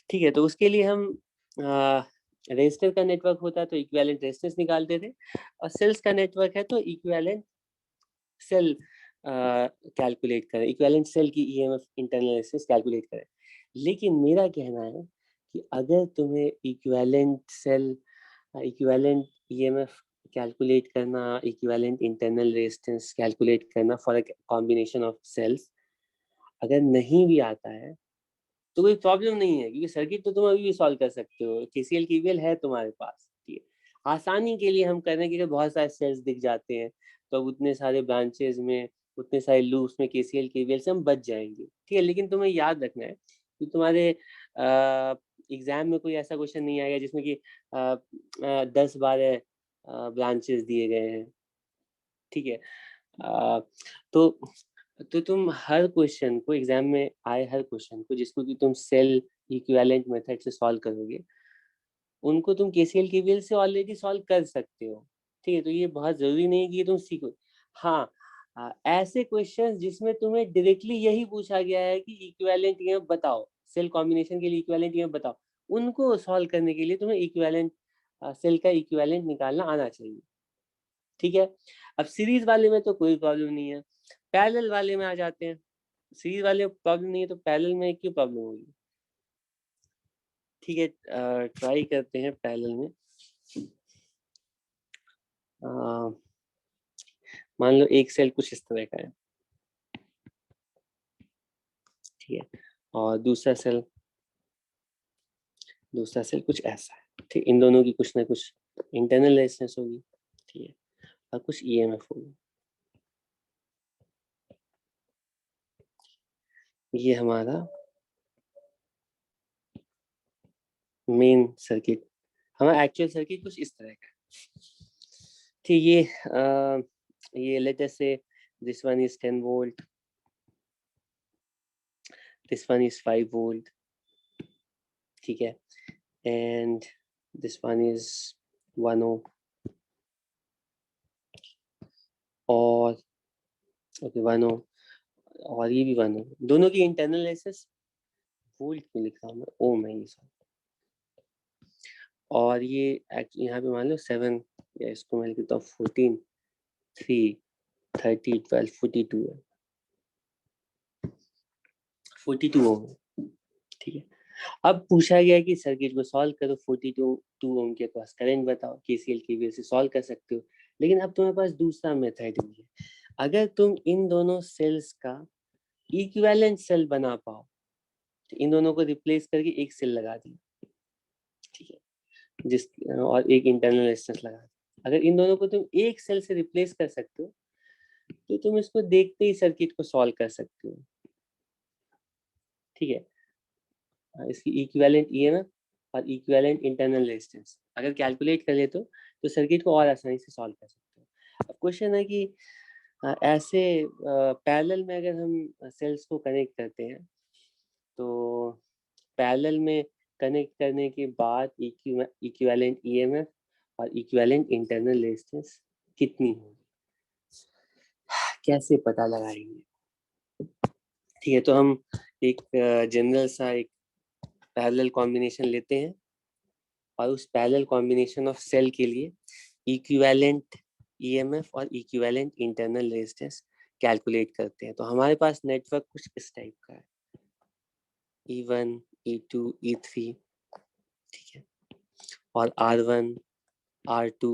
ठीक है। तो उसके लिए हम रेजिस्टर का नेटवर्क होता है तो इक्विवेलेंट रेजिस्टेंस निकालते थे, और सेल्स का नेटवर्क है तो इक्विवेलेंट सेल कैलकुलेट करें, इक्विवेलेंट सेल की ईएमएफ इंटरनल रेजिस्टेंस कैलकुलेट करें। लेकिन मेरा कहना है कि अगर तुम्हें equivalent cell, equivalent EMF calculate करना, इक्विवेलेंट इंटरनल रेजिस्टेंस कैलकुलेट करना for a combination of cells अगर नहीं भी आता है तो कोई प्रॉब्लम नहीं है, क्योंकि सर्किट तो तुम अभी भी सॉल्व कर सकते हो, केसीएल केवीएल है तुम्हारे पास, ठीक है। आसानी के लिए हम कर रहे हैं कि बहुत सारे सेल्स दिख जाते हैं तो अब उतने सारे ब्रांचेज में, उतने सारे लूप्स में केसीएल केवीएल से हम बच जाएंगे, ठीक है। लेकिन तुम्हें याद रखना है कि तुम्हारे एग्जाम में कोई ऐसा क्वेश्चन नहीं आएगा जिसमें कि 10-12 ब्रांचेस दिए गए हैं, ठीक है। तो तुम हर क्वेश्चन को, एग्जाम में आए हर क्वेश्चन को जिसको कि तुम सेल इक्विवेलेंट मेथड से सॉल्व करोगे, उनको तुम केसीएल केवीएल से ऑलरेडी सॉल्व कर सकते हो, ठीक है। तो ये बहुत जरूरी नहीं कि तुम सीखो। हाँ, ऐसे क्वेश्चंस जिसमें तुम्हें डायरेक्टली यही पूछा गया है कि इक्विवेलेंट ईएमएफ बताओ, सेल कॉम्बिनेशन के लिए इक्विवेलेंट ईएमएफ बताओ, उनको सॉल्व करने के लिए तुम्हें इक्विवेलेंट सेल का इक्विवेलेंट निकालना आना चाहिए, ठीक है। अब सीरीज वाले में तो कोई प्रॉब्लम नहीं है, पैरेलल वाले में आ जाते हैं। सीरीज वाले में प्रॉब्लम नहीं है तो पैरेलल में क्यों प्रॉब्लम होगी, ठीक है। ट्राई करते हैं पैरेलल में। मान लो एक सेल कुछ इस तरह का है, ठीक है, और दूसरा सेल कुछ ऐसा है, ठीक। इन दोनों की कुछ ना कुछ इंटरनल रेजिस्टेंस होगी, ठीक है, और कुछ ईएमएफ होगी। ये हमारा मेन सर्किट, हमारा एक्चुअल सर्किट कुछ इस तरह का है, ठीक। ये लेट अस से this one is 10 volt, this one is 5 volt, ठीक है, and this one is 1 ohm, और ओके 1 ohm, और ये भी 1 ohm, दोनों की इंटरनल रेजिस्टेंस वोल्ट में लिख रहा हूँ मैं, ओम है ये सब, और ये यहाँ पे मान लो 7, या इसको मैं लिखता हूँ 14, 3, 30, 12, 42 है, 42 ओम है, ठीक है। अब पूछा गया कि सर्किट को सॉल्व करो, 42 ओम के पास करंट बताओ, केसीएल केवीएल से सॉल्व कर सकते हो। लेकिन अब तुम्हारे पास दूसरा मेथड भी है, अगर तुम इन दोनों सेल्स का इक्विवेलेंट सेल बना पाओ, तो इन दोनों को रिप्लेस करके एक सेल लगा दिया, ठीक है, जिस और एक इंटरनल रेजिस्टेंस लगा दिया। अगर इन दोनों को तुम एक सेल से रिप्लेस कर सकते हो तो तुम इसको देखते ही सर्किट को सॉल्व कर सकते हो, ठीक है। इसकी इक्विवेलेंट ईएमएफ और इक्विवेलेंट इंटरनल रेजिस्टेंस अगर कैलकुलेट कर ले तो सर्किट को और आसानी से सॉल्व कर सकते हो। अब क्वेश्चन है कि ऐसे पैरेलल में अगर हम सेल्स को कनेक्ट करते हैं तो पैरेलल में कनेक्ट करने के बाद इक्विवेलेंट ईएमएफ और इक्विवेलेंट इंटरनल रेजिस्टेंस कितनी होगी, कैसे पता लगाएंगे, ठीक है। तो हम एक जनरल सा एक पैरेलल कॉम्बिनेशन लेते हैं और उस पैरेलल कॉम्बिनेशन ऑफ सेल के लिए इक्विवेलेंट ईएमएफ और इक्विवेलेंट इंटरनल रेजिस्टेंस कैलकुलेट करते हैं। तो हमारे पास नेटवर्क कुछ इस टाइप का है, E1, E2, E3, ठीक है, और R1, R2,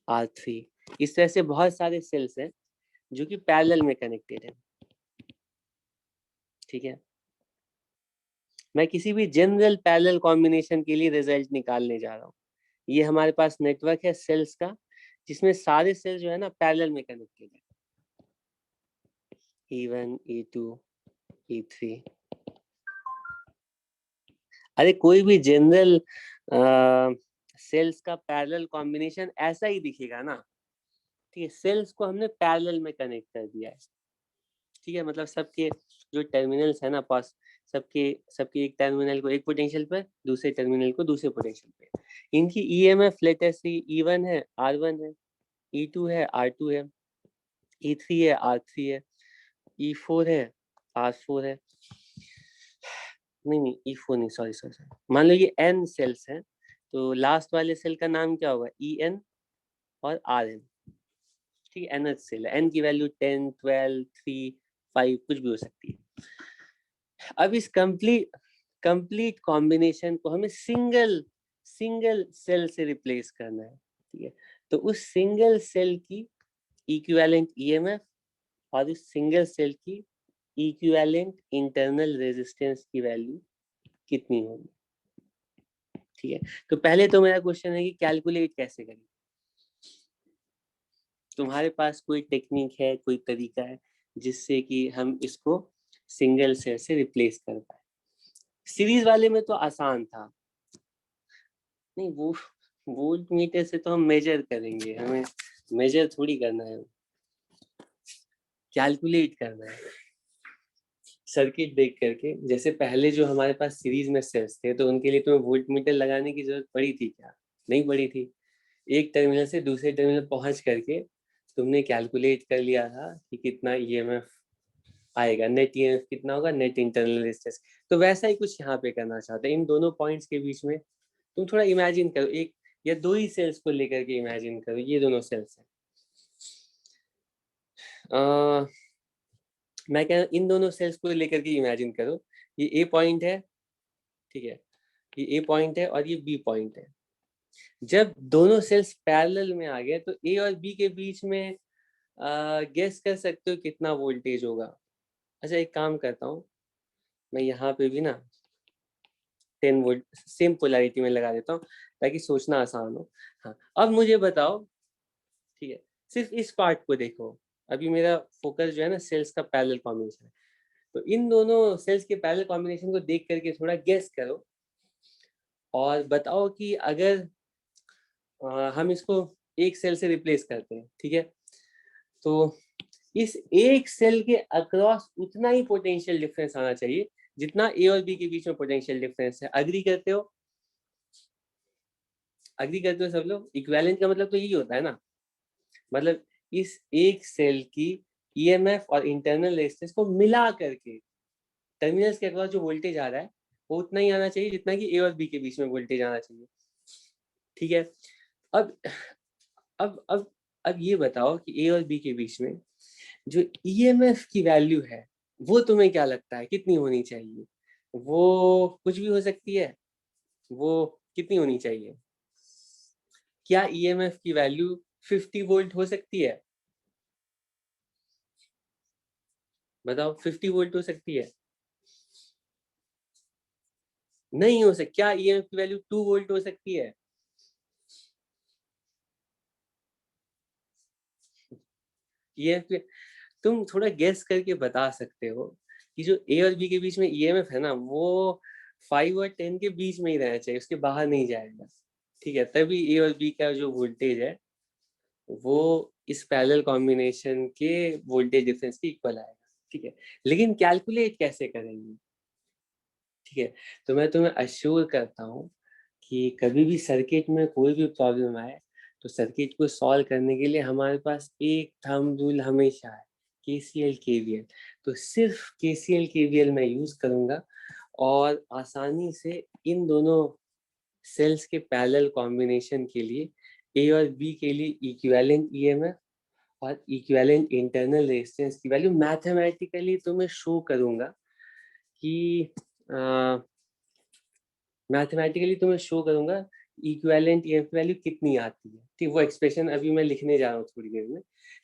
R3। इस तरह से बहुत सारे सेल्स हैं जो कि पैरेलल में कनेक्टेड है। ठीक है, मैं किसी भी जनरल पैरेलल कॉम्बिनेशन के लिए रिजल्ट निकालने जा रहा हूँ। ये हमारे पास नेटवर्क है सेल्स का, जिसमें सारे सेल्स जो है ना पैरेलल में कनेक्टेड है, E1, E2, E3। अरे कोई भी जनरल सेल्स का पैरेलल कॉम्बिनेशन ऐसा ही दिखेगा ना। ठीक है, सेल्स को हमने पैरेलल में कनेक्ट कर दिया है। ठीक है, मतलब सबके जो टर्मिनल्स है ना पास, सबके सबके एक टर्मिनल को एक पोटेंशियल पर, दूसरे टर्मिनल को दूसरे पोटेंशियल पे। इनकी ईएमएफ लेटेस्ट E1 है, R1 है, E2 है, R2 है, E3 है, R3 है, E4 है, R4 है। नहीं, E4 नहीं, सॉरी सॉरी सॉरी, मान लो ये N सेल्स हैं, तो लास्ट वाले सेल का नाम क्या होगा? EN और RN। ठीक है, nth सेल है, N की वैल्यू 10, 12, 3, 5 कुछ भी हो सकती है। अब इस कंप्लीट कॉम्बिनेशन को हमें सिंगल सेल से रिप्लेस करना है। ठीक है, तो उस सिंगल सेल की इक्विवेलेंट ईएमएफ और इस सिंगल सेल की इक्विवेलेंट इंटरनल रेजिस्टेंस की वैल्यू कितनी होगी? ठीक है, तो पहले तो मेरा क्वेश्चन है कि कैलकुलेट कैसे करें। तुम्हारे पास कोई टेक्निक है, कोई तरीका है जिससे कि हम इसको सिंगल सेल से रिप्लेस कर पाए? सीरीज वाले में तो आसान था। नहीं, वो वोल्ट मीटर से तो हम मेजर करेंगे, हमें मेजर थोड़ी करना है, कैलकुलेट करना है सर्किट देख करके। जैसे पहले जो हमारे पास सीरीज में सेल्स थे, तो उनके लिए तुम्हें वोल्ट मीटर लगाने की जरूरत पड़ी थी क्या? नहीं पड़ी थी। एक टर्मिनल से दूसरे टर्मिनल पहुंच करके तुमने कैलकुलेट कर लिया था कि कितना ईएमएफ आएगा, नेट ईएमएफ कितना होगा, नेट इंटरनल रेजिस्टेंस। तो वैसा ही कुछ यहाँ पे करना चाहते हैं। इन दोनों पॉइंट्स के बीच में तुम थोड़ा इमेजिन करो, एक या दो ही सेल्स को लेकर के इमेजिन करो, ये दोनों सेल्स हैं। मैं कह रहा हूँ इन दोनों सेल्स को लेकर के इमेजिन करो, ये ए पॉइंट है, ठीक है, ये ए पॉइंट है और ये बी पॉइंट है। जब दोनों सेल्स पैरेलल में आ गए, तो ए और बी के बीच में गेस कर सकते हो कितना वोल्टेज होगा? अच्छा, एक काम करता हूँ, मैं यहाँ पे भी ना 10 वोल्ट सेम पोलैरिटी में लगा देता हूँ ताकि सोचना आसान हो। हाँ, अब मुझे बताओ, ठीक है, सिर्फ इस पार्ट को देखो। अभी मेरा फोकस जो है ना सेल्स का पैरेलल कॉम्बिनेशन है, तो इन दोनों सेल्स के पैरेलल कॉम्बिनेशन को देख करके थोड़ा गेस करो और बताओ कि अगर हम इसको एक सेल से रिप्लेस करते हैं, ठीक है, तो इस एक सेल के अक्रॉस उतना ही पोटेंशियल डिफरेंस आना चाहिए जितना ए और बी के बीच में पोटेंशियल डिफरेंस है। अग्री करते हो? अग्री करते हो सब लोग? इक्विवेलेंट का मतलब तो यही होता है ना, मतलब इस एक सेल की ईएमएफ और इंटरनल रेजिस्टेंस को मिला करके टर्मिनल्स के अक्रॉस जो वोल्टेज आ रहा है वो उतना ही आना चाहिए जितना कि ए और बी के बीच में वोल्टेज आना चाहिए। ठीक है, अब अब अब अब ये बताओ कि ए और बी के बीच में जो ईएमएफ की वैल्यू है वो तुम्हें क्या लगता है कितनी होनी चाहिए? वो कुछ भी हो सकती है, वो कितनी होनी चाहिए? क्या ईएमएफ की वैल्यू 50 वोल्ट हो सकती है? बताओ, 50 वोल्ट हो सकती है? नहीं हो सकती। क्या ईएमएफ की वैल्यू 2 वोल्ट हो सकती है? ईएमएफ, तुम थोड़ा गेस करके बता सकते हो कि जो ए और बी के बीच में ईएमएफ है ना, वो 5 और 10 के बीच में ही रहना चाहिए, उसके बाहर नहीं जाएगा। ठीक है, तभी ए और बी का जो वोल्टेज है वो इस पैरेलल कॉम्बिनेशन के वोल्टेज डिफरेंस के इक्वल आएगा। ठीक है, लेकिन कैलकुलेट कैसे करेंगे? ठीक है, तो मैं तुम्हें अश्योर करता हूँ कि कभी भी सर्किट में कोई भी प्रॉब्लम आए तो सर्किट को सॉल्व करने के लिए हमारे पास एक थंब रूल हमेशा है, केसीएल केवीएल। तो सिर्फ केसीएल केवीएल मैं यूज करूंगा और आसानी से इन दोनों सेल्स के पैरेलल कॉम्बिनेशन के लिए ए और बी के लिए इक्विवेलेंट ईएमएफ और इक्विवेलेंट इंटरनल रेजिस्टेंस की वैल्यू मैथमेटिकली तुम्हें शो करूंगा कि मैथमेटिकली तुम्हें शो करूंगा इक्विवेलेंट ईएमएफ वैल्यू कितनी आती है। ठीक, वो एक्सप्रेशन अभी मैं लिखने जा रहा हूँ थोड़ी देर में,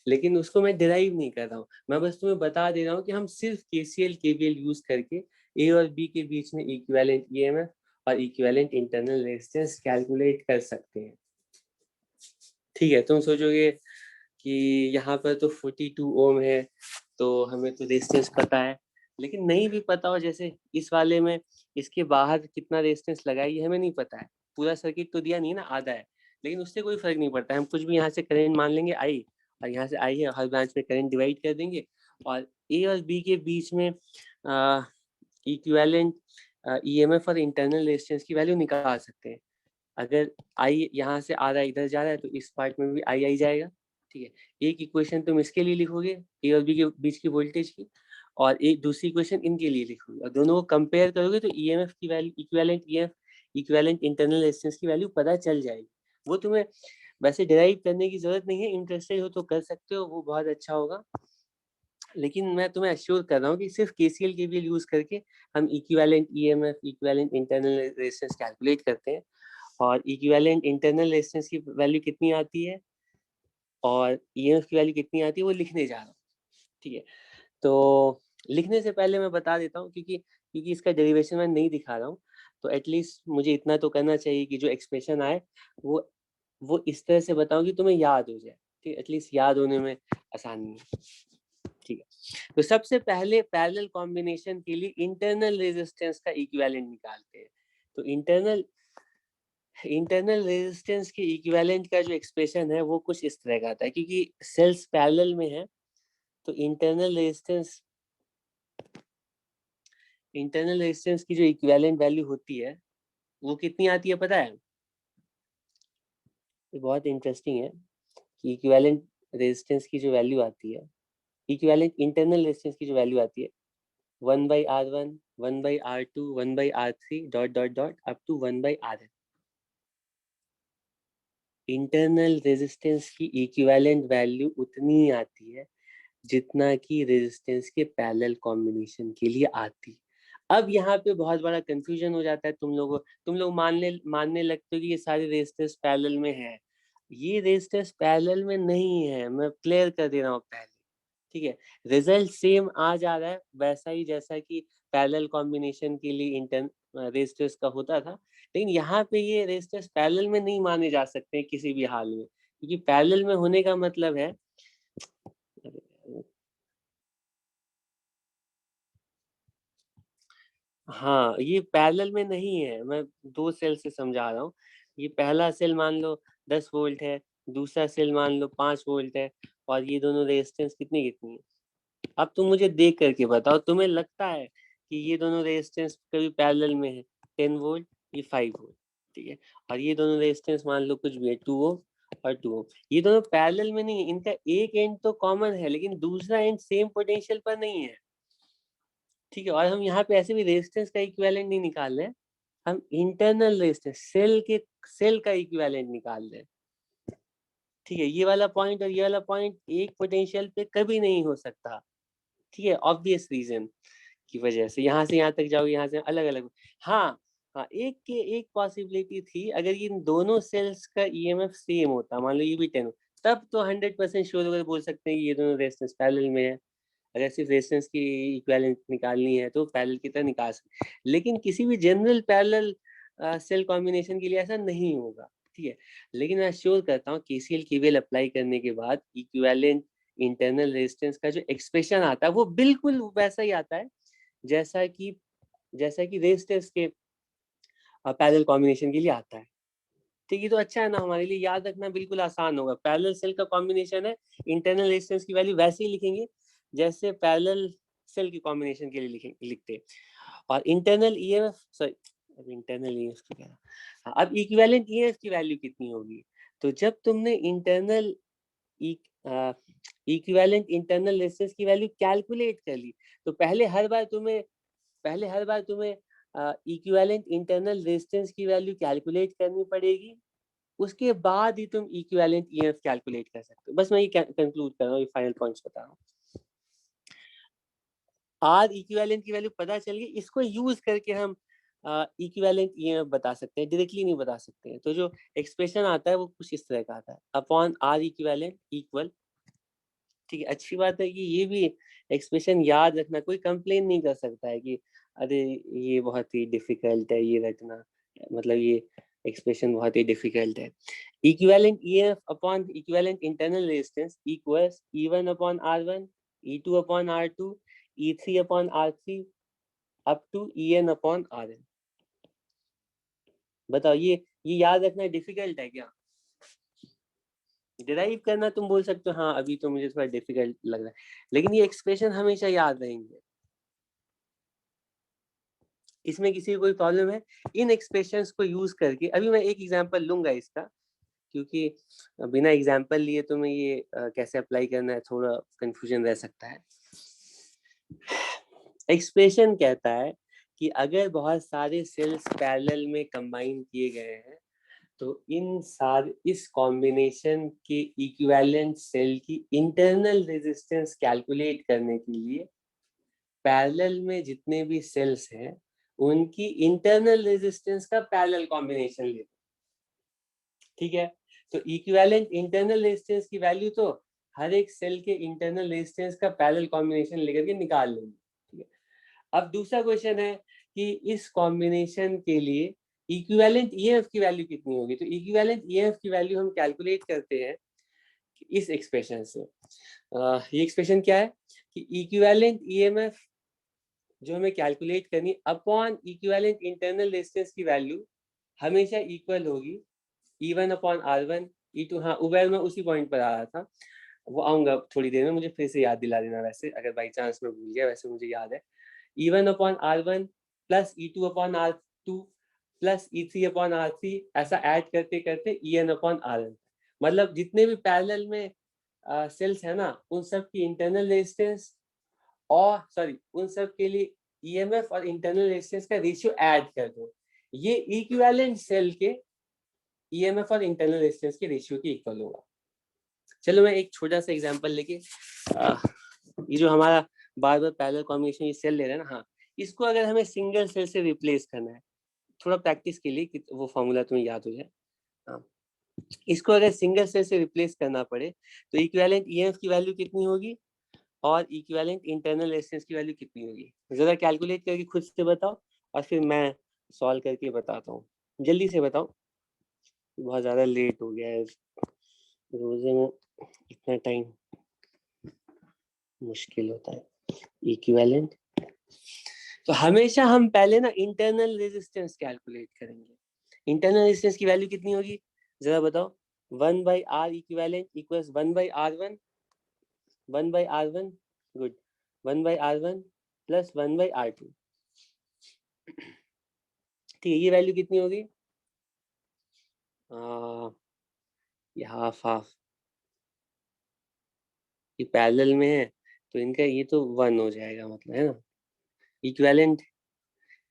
लेकिन उसको मैं डिराइव नहीं कर रहा हूँ, मैं बस तुम्हें बता दे रहा हूँ कि हम सिर्फ केसीएल केवीएल यूज करके ए और बी के बीच में इक्विवेलेंट ईएमएफ और इक्विवेलेंट इंटरनल रेजिस्टेंस कैलकुलेट कर सकते हैं। ठीक है, तुम सोचोगे कि यहाँ पर तो 42 ओम है, तो हमें तो रेजिस्टेंस पता है, लेकिन नहीं भी पता हो, जैसे इस वाले में इसके बाहर कितना रेजिस्टेंस लगा है ये हमें नहीं पता है, पूरा सर्किट तो दिया नहीं ना, आधा है, लेकिन उससे कोई फर्क नहीं पड़ता, हम कुछ भी यहाँ से करंट मान लेंगे आई, और यहाँ से आई है, हर ब्रांच में करंट डिवाइड कर देंगे, और ए और बी के बीच में इक्विवेलेंट ईएमएफ और इंटरनल रेजिस्टेंस की वैल्यू निकाल सकते हैं। अगर आई यहाँ से आ रहा है, इधर जा रहा है, तो इस पार्ट में भी आई जाएगा। ठीक है, एक इक्वेशन तुम इसके लिए लिखोगे ए और बी के बीच की वोल्टेज की, और एक दूसरी इक्वेशन इनके लिए लिखोगे, और दोनों को कंपेयर करोगे तो ईएमएफ की value, equivalent EMF, equivalent internal resistance की वैल्यू पता चल जाएगी। वो तुम्हें वैसे डिराइव करने की जरूरत नहीं है, इंटरेस्टेड हो तो कर सकते हो, वो बहुत अच्छा होगा, लेकिन मैं तुम्हें अश्योर कर रहा हूँ कि सिर्फ केसीएल केवीएल यूज करके हम equivalent EMF, equivalent internal resistance calculate करते हैं, और इक्विवेलेंट इंटरनल रेजिस्टेंस की वैल्यू कितनी आती है और ईएमएफ की वैल्यू कितनी आती है वो लिखने जा रहा हूँ। ठीक है, तो लिखने से पहले मैं बता देता हूँ, क्योंकि इसका डेरिवेशन मैं नहीं दिखा रहा हूँ, तो एटलीस्ट मुझे इतना तो करना चाहिए कि जो एक्सप्रेशन आए वो इस तरह से बताऊं कि तुम्हें याद हो जाए। ठीक, एटलीस्ट याद होने में आसानी है। ठीक है, तो सबसे पहले पैरेलल कॉम्बिनेशन के लिए इंटरनल रेजिस्टेंस का इक्विवेलेंट निकालते हैं। तो इंटरनल रेजिस्टेंस के इक्विवेलेंट का जो एक्सप्रेशन है वो कुछ इस तरह का आता है, क्योंकि सेल्स पैरेलल में है, तो इंटरनल रेजिस्टेंस की जो इक्विवेलेंट वैल्यू होती है वो कितनी आती है पता है? ये बहुत इंटरेस्टिंग है कि इक्विवेलेंट रेजिस्टेंस की जो वैल्यू आती है, इक्विवेलेंट इंटरनल रेजिस्टेंस की जो वैल्यू आती है 1/R1, 1/R2, 1/R3 dot dot dot up to 1/Rn। Internal resistance की इक्विवेलेंट वैल्यू उतनी आती है जितना कि रेजिस्टेंस के पैरेलल कॉम्बिनेशन के लिए आती। अब यहाँ पे बहुत बड़ा कंफ्यूजन हो जाता है, तुम लोग मानने लगते हो कि ये सारे रेजिस्टेंस पैरेलल में है। ये रेजिस्टेंस पैरेलल में नहीं है, मैं क्लियर कर दे रहा हूँ पहले। ठीक है, रिजल्ट सेम आ जा रहा है वैसा ही जैसा कि पैरेलल कॉम्बिनेशन के लिए इंटर रेजिस्टेंस का होता था, लेकिन यहाँ पे ये रेजिस्टेंस पैरेलल में नहीं माने जा सकते किसी भी हाल में, क्योंकि पैरेलल में होने का मतलब है, हाँ ये पैरेलल में नहीं है, मैं दो सेल से समझा रहा हूँ। ये पहला सेल मान लो 10 वोल्ट है, दूसरा सेल मान लो 5 वोल्ट है, और ये दोनों रेजिस्टेंस कितनी कितनी है। अब तुम मुझे देख करके बताओ, तुम्हें लगता है कि ये दोनों रेजिस्टेंस कभी पैरेलल में है? 10 वोल्ट, ये 5 वोल्ट, ठीक है, और ये दोनों रेजिस्टेंस मान लो कुछ भी है 2 ओम और 2 ओम, ये दोनों पैरेलल में नहीं है, इनका एक एंड तो कॉमन है लेकिन दूसरा एंड सेम पोटेंशियल पर नहीं है। ठीक है, और हम यहाँ पे ऐसे भी रेजिस्टेंस का इक्विवेलेंट नहीं निकाल रहे हैं, हम इंटरनल रेजिस्टेंस सेल का इक्विवेलेंट निकाल रहे हैं। ठीक है, ये वाला पॉइंट और ये वाला पॉइंट एक पोटेंशियल पे कभी नहीं हो सकता। ठीक है, ऑब्वियस रीजन की वजह से यहाँ से यहाँ तक जाओगे, यहाँ से अलग अलग। हाँ हाँ, एक पॉसिबिलिटी थी, अगर इन दोनों सेल्स का ईएमएफ सेम होता, मान लो ये भी 10 तब तो 100% श्योर होकर बोल सकते हैं कि ये दोनों रेजिस्टेंस पैरेलल में है। अगर सिर्फ रेजिस्टेंस की इक्विवेलेंट निकालनी है तो पैरेलल की तरह निकाल सकते, लेकिन किसी भी जनरल पैरेलल सेल कॉम्बिनेशन के लिए ऐसा नहीं होगा। ठीक है, लेकिन मैं श्योर करता हूँ केसीएल केवीएल अप्लाई करने के बाद इक्विवेलेंट इंटरनल रेजिस्टेंस का जो एक्सप्रेशन आता है वो बिल्कुल वैसा ही आता है जैसा कि रेजिस्टेंस के पैरेलल कॉम्बिनेशन के लिए आता है। ठीक है, तो अच्छा है ना, हमारे लिए याद रखना बिल्कुल आसान होगा। पैरेलल सेल का कॉम्बिनेशन है, इंटरनल रेजिस्टेंस की वैल्यू वैसे ही लिखेंगे जैसे पैरेलल सेल के कॉम्बिनेशन के लिए लिखते हैं। और इंटरनल ईएमएफ, सॉरी अब इंटरनल ईएमएफ की क्या, हाँ, अब इक्विवेलेंट ईएमएफ की वैल्यू कितनी होगी? तो जब तुमने इंटरनल इक्विवेलेंट इंटरनल रेजिस्टेंस की वैल्यू कैलकुलेट कर ली, तो पहले हर बार तुम्हें इक्विवेलेंट इंटरनल रेजिस्टेंस की वैल्यू कैलकुलेट करनी पड़ेगी, उसके बाद ही तुम इक्विवेलेंट ईएमएफ कैलकुलेट कर सकते हो। बस मैं ये कंक्लूड कर रहा हूँ, ये फाइनल पॉइंट्स बता रहा हूँ। आर इक्विवेलेंट की वैल्यू पता चल गई, इसको यूज करके हम इक्विवेलेंट ईएमएफ बता सकते हैं, डायरेक्टली नहीं बता सकते हैं। तो जो एक्सप्रेशन आता है वो कुछ इस तरह का आता है, अपॉन आर इक्विवेलेंट इक्वल, ठीक है। अच्छी बात है कि ये भी एक्सप्रेशन याद रखना, कोई कंप्लेन नहीं कर सकता है कि अरे ये बहुत ही डिफिकल्ट है ये रखना, मतलब ये एक्सप्रेशन बहुत ही डिफिकल्ट है। Equivalent EMF upon equivalent internal resistance equals E1 upon R1, E2 upon R2, E3 upon R3 up to EN upon RN। बताओ ये याद रखना डिफिकल्ट है क्या? डिराइव करना तुम बोल सकते हो हाँ अभी तो मुझे थोड़ा डिफिकल्ट लग रहा है, लेकिन ये एक्सप्रेशन हमेशा याद रहेंगे। इसमें किसी को कोई प्रॉब्लम है? इन एक्सप्रेशंस को यूज करके अभी मैं एक एग्जांपल लूंगा इसका, क्योंकि बिना एग्जांपल लिए तो मैं ये कैसे अप्लाई करना है थोड़ा कंफ्यूजन रह सकता है। एक्सप्रेशन कहता है कि अगर बहुत सारे सेल्स पैरेलल में कंबाइन किए गए हैं तो इस कॉम्बिनेशन के इक्विवेलेंट सेल की इंटरनल रेजिस्टेंस कैलकुलेट करने के लिए पैरेलल में जितने भी सेल्स हैं उनकी इंटरनल रेजिस्टेंस का पैरेलल कॉम्बिनेशन लेते, ठीक है। तो इक्विवेलेंट इंटरनल रेजिस्टेंस की वैल्यू तो हर एक सेल के इंटरनल रेजिस्टेंस का पैरेलल कॉम्बिनेशन लेकर के निकाल लेंगे, ठीक है। अब दूसरा क्वेश्चन है कि इस कॉम्बिनेशन के लिए इक्विवेलेंट ईएमएफ की वैल्यू कितनी होगी। तो इक्विवेलेंट ईएमएफ की वैल्यू हम कैलकुलेट करते हैं इस एक्सप्रेशन से। ये एक्सप्रेशन क्या है कि इक्विवेलेंट ईएमएफ जो हमें कैलकुलेट करनी अपॉन इक्विवेलेंट इंटरनल रेजिस्टेंस की वैल्यू हमेशा इक्वल होगी E1 अपॉन R1 E2। हाँ उबैर में उसी पॉइंट पर आ रहा था, वो आऊंगा थोड़ी देर में, मुझे फिर से याद दिला देना वैसे अगर बाई चांस मैं भूल गया, वैसे मुझे याद है। E1 upon R1 plus E2 upon R2 plus E3 upon R3, ऐसा ऐड करते करते EN अपॉन RN, मतलब जितने भी पैरेलल में सेल्स है ना उन सब की इंटरनल रेजिस्टेंस और सॉरी उन सब के लिए ईएमएफ और इंटरनल रेजिस्टेंस का रेशियो ऐड कर दो, ये इक्विवेलेंट सेल के ईएमएफ और इंटरनल रेजिस्टेंस के रेशियो के इक्वल होगा। चलो मैं एक छोटा सा एग्जांपल लेके ये जो हमारा बार बार पैरेलल कॉम्बिनेशन ये सेल ले रहे हैं ना, हाँ इसको अगर हमें सिंगल सेल से रिप्लेस करना है, थोड़ा प्रैक्टिस के लिए कि वो फॉर्मूला तुम्हें याद हो जाए। हाँ इसको अगर सिंगल सेल से रिप्लेस करना पड़े तो इक्विवेलेंट ईएमएफ की वैल्यू कितनी होगी और इक्विवेलेंट इंटरनल रेजिस्टेंस की वैल्यू कितनी होगी, जरा कैलकुलेट करके खुद से बताओ और फिर मैं सॉल्व करके बताता हूँ। जल्दी से बताओ, बहुत ज्यादा लेट हो गया है, रोजे में इतना टाइम मुश्किल होता है। इक्विवेलेंट तो हमेशा हम पहले ना इंटरनल रेजिस्टेंस कैलकुलेट करेंगे। इंटरनल रेजिस्टेंस की वैल्यू कितनी होगी जरा बताओ। 1/R equivalent equals 1/R1, 1/R1 good, 1/R1 plus 1/R2, ठीक है। ये वैल्यू कितनी होगी, ये हाफ हाफ, ये पैरेलल में है तो इनका ये तो 1 हो जाएगा, मतलब है ना। इक्विवेलेंट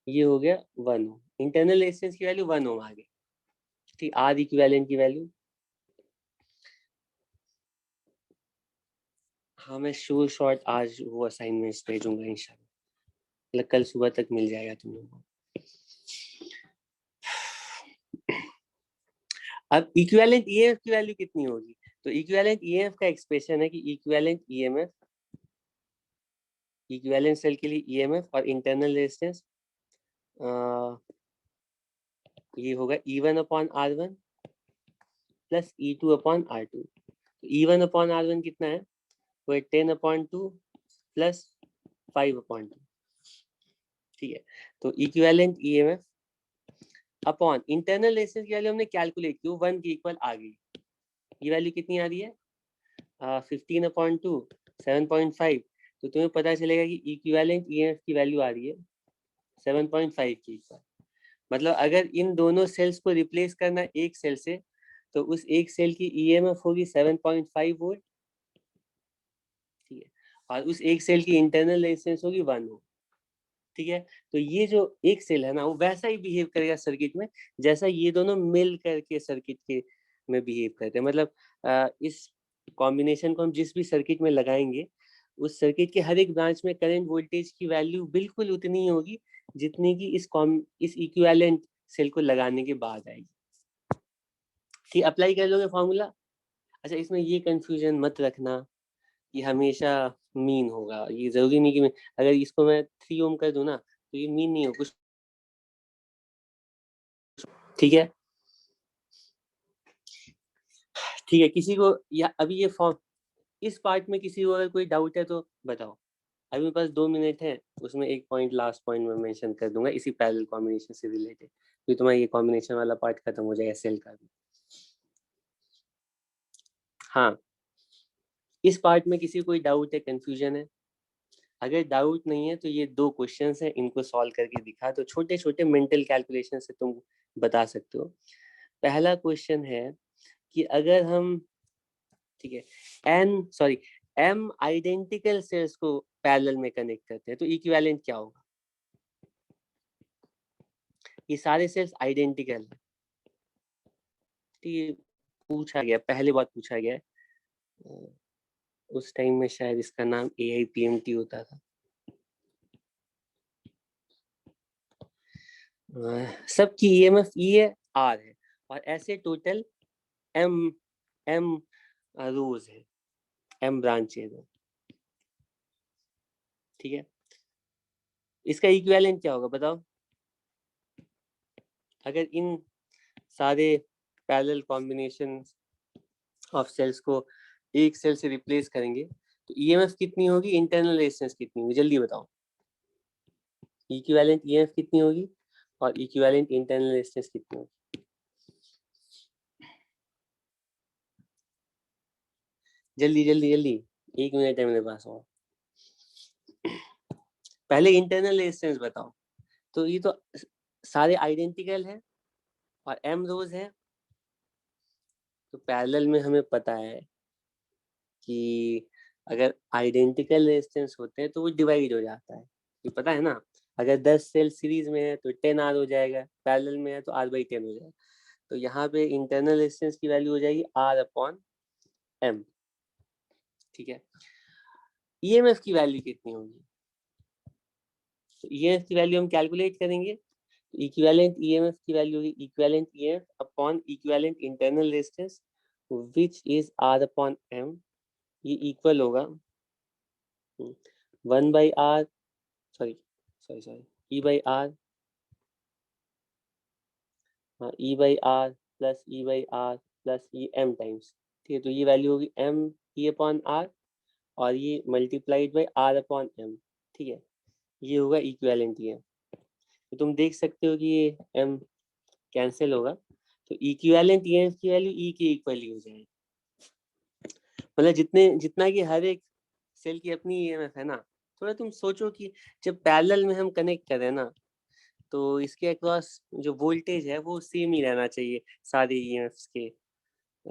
ये हो गया 1 हो, इंटरनल रेजिस्टेंस की वैल्यू 1 हो आगे, ठीक। आर इक्विवेलेंट की वैल्यू, हाँ मैं शोर शॉर्ट आज वो असाइनमेंट्स भेजूंगा इंशाल्लाह, मतलब कल सुबह तक मिल जाएगा तुम लोगों को। अब इक्विवेलेंट ईएमएफ की वैल्यू कितनी होगी, तो इक्विवेलेंट ईएमएफ का एक्सप्रेशन है कि इक्विवेलेंट ईएमएफ, इक्विवेलेंट सेल के लिए ईएमएफ और इंटरनल रेजिस्टेंस ये होगा E1 upon R1 plus E2 upon R2। तो E1 अपॉन R1 कितना है, वो 10 अपॉन 2 प्लस 5 अपॉन 2, ठीक है। तो equivalent EMF upon internal resistance की वैल्यू हमने कैलकुलेट की, 1 के इक्वल आ गई। ये वैल्यू कितनी आ रही है 15 अपॉन 2 7.5, तो तुम्हें पता चलेगा कि इक्विवेलेंट ईएमएफ की वैल्यू आ रही है 7.5 के इक्वल। मतलब अगर इन दोनों सेल्स को रिप्लेस करना एक सेल से तो उस एक सेल की ईएमएफ होगी 7.5 वोल्ट, ठीक है, और उस एक सेल की इंटरनल रेजिस्टेंस होगी 1 ओम, ठीक है। तो ये जो एक सेल है ना वो वैसा ही बिहेव करेगा सर्किट में जैसा ये दोनों मिल करके सर्किट के में बिहेव करते हैं। मतलब इस कॉम्बिनेशन को हम जिस भी सर्किट में लगाएंगे उस सर्किट के हर एक ब्रांच में करंट वोल्टेज की वैल्यू बिल्कुल उतनी ही होगी जितनी की इस इक्विवेलेंट सेल को लगाने के बाद आएगी। ठीक, अप्लाई कर लोगे फॉर्मूला। अच्छा, इसमें ये कंफ्यूजन मत रखना कि हमेशा मीन होगा, ये जरूरी नहीं कि अगर इसको मैं 3 ओम कर दूं ना तो ये मीन नहीं हो कुछ। ठीक है, ठीक है। किसी को या अभी ये फॉर्म इस पार्ट में किसी को अगर कोई डाउट है तो बताओ। अभी मेरे पास 2 मिनट है, उसमें एक पॉइंट लास्ट पॉइंट में मेंशन कर दूंगा इसी पैरेलल कॉम्बिनेशन से रिलेटेड, तो तुम्हारा ये कॉम्बिनेशन वाला पार्ट खत्म हो जाएगा सेल का भी। हाँ, इस पार्ट में किसी को कोई डाउट है, कंफ्यूजन है? अगर डाउट नहीं है तो ये 2 क्वेश्चंस हैं, इनको सॉल्व करके दिखा, तो छोटे छोटे मेंटल कैलकुलेशन से तुम बता सकते हो। पहला क्वेश्चन है कि अगर हम, ठीक है, m आइडेंटिकल सेल्स को पैरेलल में कनेक्ट करते हैं तो इक्विवेलेंट क्या होगा? ये सारे सेल्स आइडेंटिकल है, ठीक है, पूछा गया, पहले बार पूछा गया है। उस टाइम में शायद इसका नाम AIPMT होता था। सबकी EMF E है, R है, और ऐसे टोटल M रोज है, M ब्रांचेज है। ठीक है, इसका इक्विवेलेंट क्या होगा बताओ? अगर इन सारे पैरेलल कॉम्बिनेशन ऑफ सेल्स को एक सेल से रिप्लेस करेंगे तो EMF कितनी होगी, इंटरनल रेजिस्टेंस कितनी होगी, जल्दी बताओ। इक्विवेलेंट EMF कितनी होगी और इक्विवेलेंट इंटरनल रेजिस्टेंस कितनी होगी? जल्दी जल्दी जल्दी, 1 मिनट है मेरे पास और। पहले इंटरनल रेजिस्टेंस बताओ। तो ये तो सारे आइडेंटिकल है और M रोज है, तो पैरेलल में हमें पता है कि अगर आइडेंटिकल रेजिस्टेंस होते हैं तो वो डिवाइड हो जाता है, ये पता है ना। अगर 10 सेल सीरीज में है तो 10R हो जाएगा, पैरेलल में है तो R/10 हो जाएगा। तो यहाँ पे इंटरनल रेजिस्टेंस की वैल्यू हो जाएगी R/M। ठीक है, EMF की वैल्यू कितनी होगी? तो EMF की वैल्यू हम कैलकुलेट करेंगे, तो इक्विवेलेंट EMF की वैल्यू होगी equivalent EMF upon equivalent internal resistance which is R/M। ये इक्वल होगा 1/R, sorry sorry sorry, E/R, हाँ, E/R plus E/R plus EM times. ठीक है, तो ये वैल्यू होगी M/E/R और ये मल्टीप्लाइड बाई R/M। ठीक है, ये होगा इक्विवेलेंट EM। तो तुम देख सकते हो कि ये M कैंसिल होगा, तो इक्विवेलेंट EM की वैल्यू E के इक्वल ही हो जाएगी। मतलब जितना कि हर एक सेल की अपनी EMF है ना, थोड़ा तुम सोचो कि जब पैरेलल में हम कनेक्ट करें ना तो इसके अक्रॉस जो वोल्टेज है वो सेम ही रहना चाहिए सारे EMFs के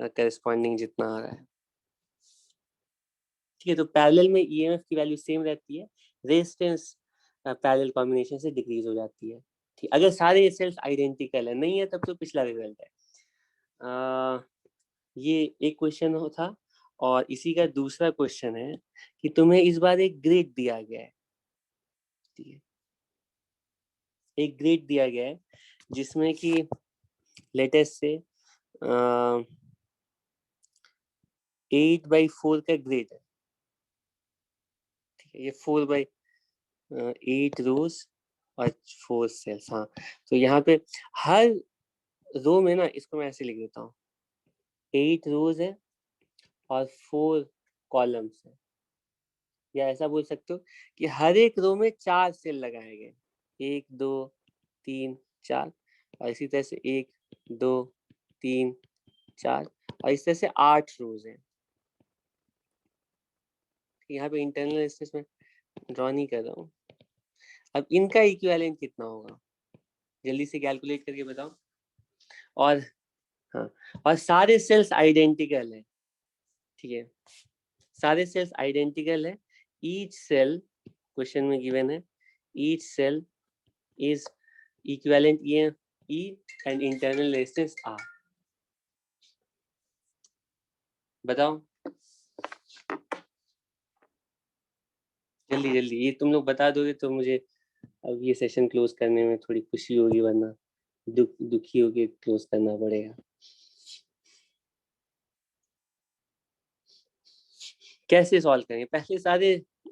करस्पॉन्डिंग जितना आ रहा है। ठीक है, तो पैरेलल में EMF की वैल्यू सेम रहती है, रेजिस्टेंस पैरेलल कॉम्बिनेशन से डिक्रीज हो जाती है। ठीक, अगर सारे सेल्स आइडेंटिकल है, नहीं है तब तो पिछला रिजल्ट है। ये एक क्वेश्चन था, और इसी का दूसरा क्वेश्चन है कि तुम्हें इस बार एक ग्रेड दिया गया है। ठीक है, एक ग्रेड दिया गया है जिसमें कि लेटेस्ट से 8/4 का ग्रेड है। ठीक है, ये 4/8 रोज और 4 सेल्स। हाँ, तो यहाँ पे हर रो में ना, इसको मैं ऐसे लिख देता हूँ, 8 रोज है और 4 कॉलम्स है, या ऐसा बोल सकते हो कि हर एक रो में 4 सेल लगाए गए, 1 2 3 4, और इसी तरह से 1 2 3 4, और इस तरह से 8 रोज हैं। यहाँ पे इंटरनल रेजिस्टेंस में ड्रॉ नहीं कर रहा हूँ। अब इनका इक्विवेलेंट कितना होगा, जल्दी से कैलकुलेट करके बताओ। और हाँ, और सारे सेल्स आइडेंटिकल है। ठीक है, सारे सेल्स आइडेंटिकल है। ईच सेल, क्वेश्चन में गिवन है, each cell is equivalent E and internal resistance R। बताओ जल्दी जल्दी, ये तुम लोग बता दोगे तो मुझे अब ये सेशन क्लोज करने में थोड़ी खुशी होगी, वरना दुखी होके क्लोज करना पड़ेगा। कैसे सॉल्व करेंगे? पहले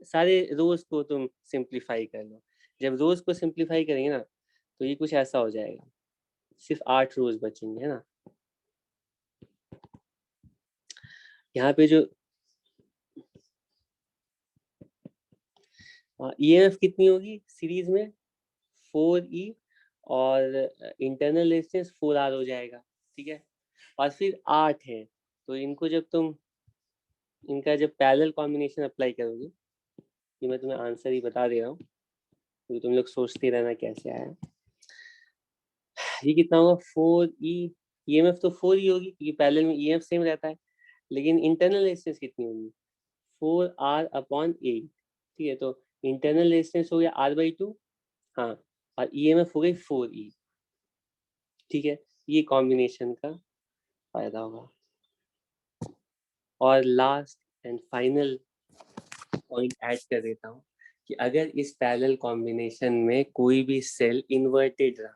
सारे रोज को तुम सिंप्लीफाई कर लो। जब रोज को सिंप्लीफाई करेंगे ना तो ये कुछ ऐसा हो जाएगा, सिर्फ 8 रोज बचेंगे, है ना। यहाँ पे जो ईएमएफ कितनी होगी सीरीज में, 4E, और इंटरनल रेजिस्टेंस 4R हो जाएगा, ठीक है। और फिर 8 है, तो इनको जब तुम इनका जब पैरेलल कॉम्बिनेशन अप्लाई करोगे, ये मैं तुम्हें आंसर ही बता दे रहा हूँ, तो तुम लोग सोचते रहना कैसे आया। ये कितना होगा, 4E, ईएमएफ तो 4E होगी क्योंकि पैरेलल में ईएमएफ सेम रहता है, लेकिन इंटरनल रेजिस्टेंस कितनी होगी, 4R/8, ठीक है। तो इंटरनल रेजिस्टेंस हो गया R/2, हाँ, और ईएमएफ हो गई 4E, ठीक है। ये कॉम्बिनेशन का फायदा होगा। और last and final point add कर देता हूँ कि अगर इस पैरेलल कॉम्बिनेशन में कोई भी सेल इन्वर्टेड रहा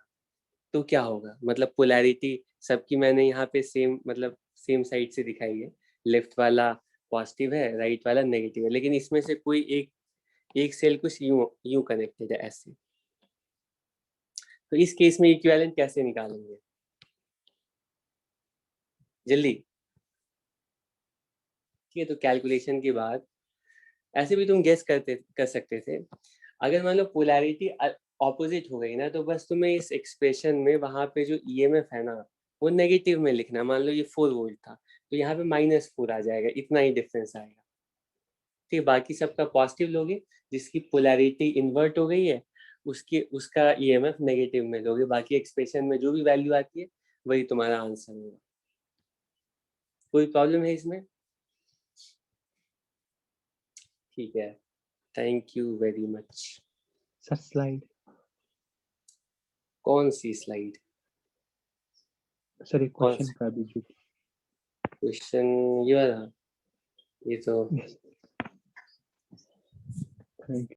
तो क्या होगा, मतलब पोलैरिटी सबकी मैंने यहाँ पे सेम, मतलब सेम साइड से दिखाई है, लेफ्ट वाला पॉजिटिव है, राइट वाला नेगेटिव है, लेकिन इसमें से कोई एक सेल कुछ यूं कनेक्टेड है ऐसे, तो इस केस में इक्विवेलेंट कैसे निकालेंगे जल्दी। ठीक है, तो कैलकुलेशन के बाद ऐसे भी तुम गेस कर सकते थे। अगर मान लो पोलैरिटी ऑपोजिट हो गई ना, तो बस तुम्हें इस एक्सप्रेशन में वहां पे जो ईएमएफ है ना वो नेगेटिव में लिखना। मान लो ये 4 वोल्ट था तो यहाँ पे -4 आ जाएगा, इतना ही डिफरेंस आएगा, ठीक है। बाकी सबका पॉजिटिव लोगे, जिसकी पोलैरिटी इन्वर्ट हो गई है उसका ईएमएफ नेगेटिव में लोगे, बाकी एक्सप्रेशन में जो भी वैल्यू आती है वही तुम्हारा आंसर होगा। कोई प्रॉब्लम है इसमें? ठीक है, thank you very much. Sir slide, कौन सी स्लाइड? सर एक कौन क्वेश्चन सी का भी जो क्वेश्चन? ये वाला? ये तो थैंक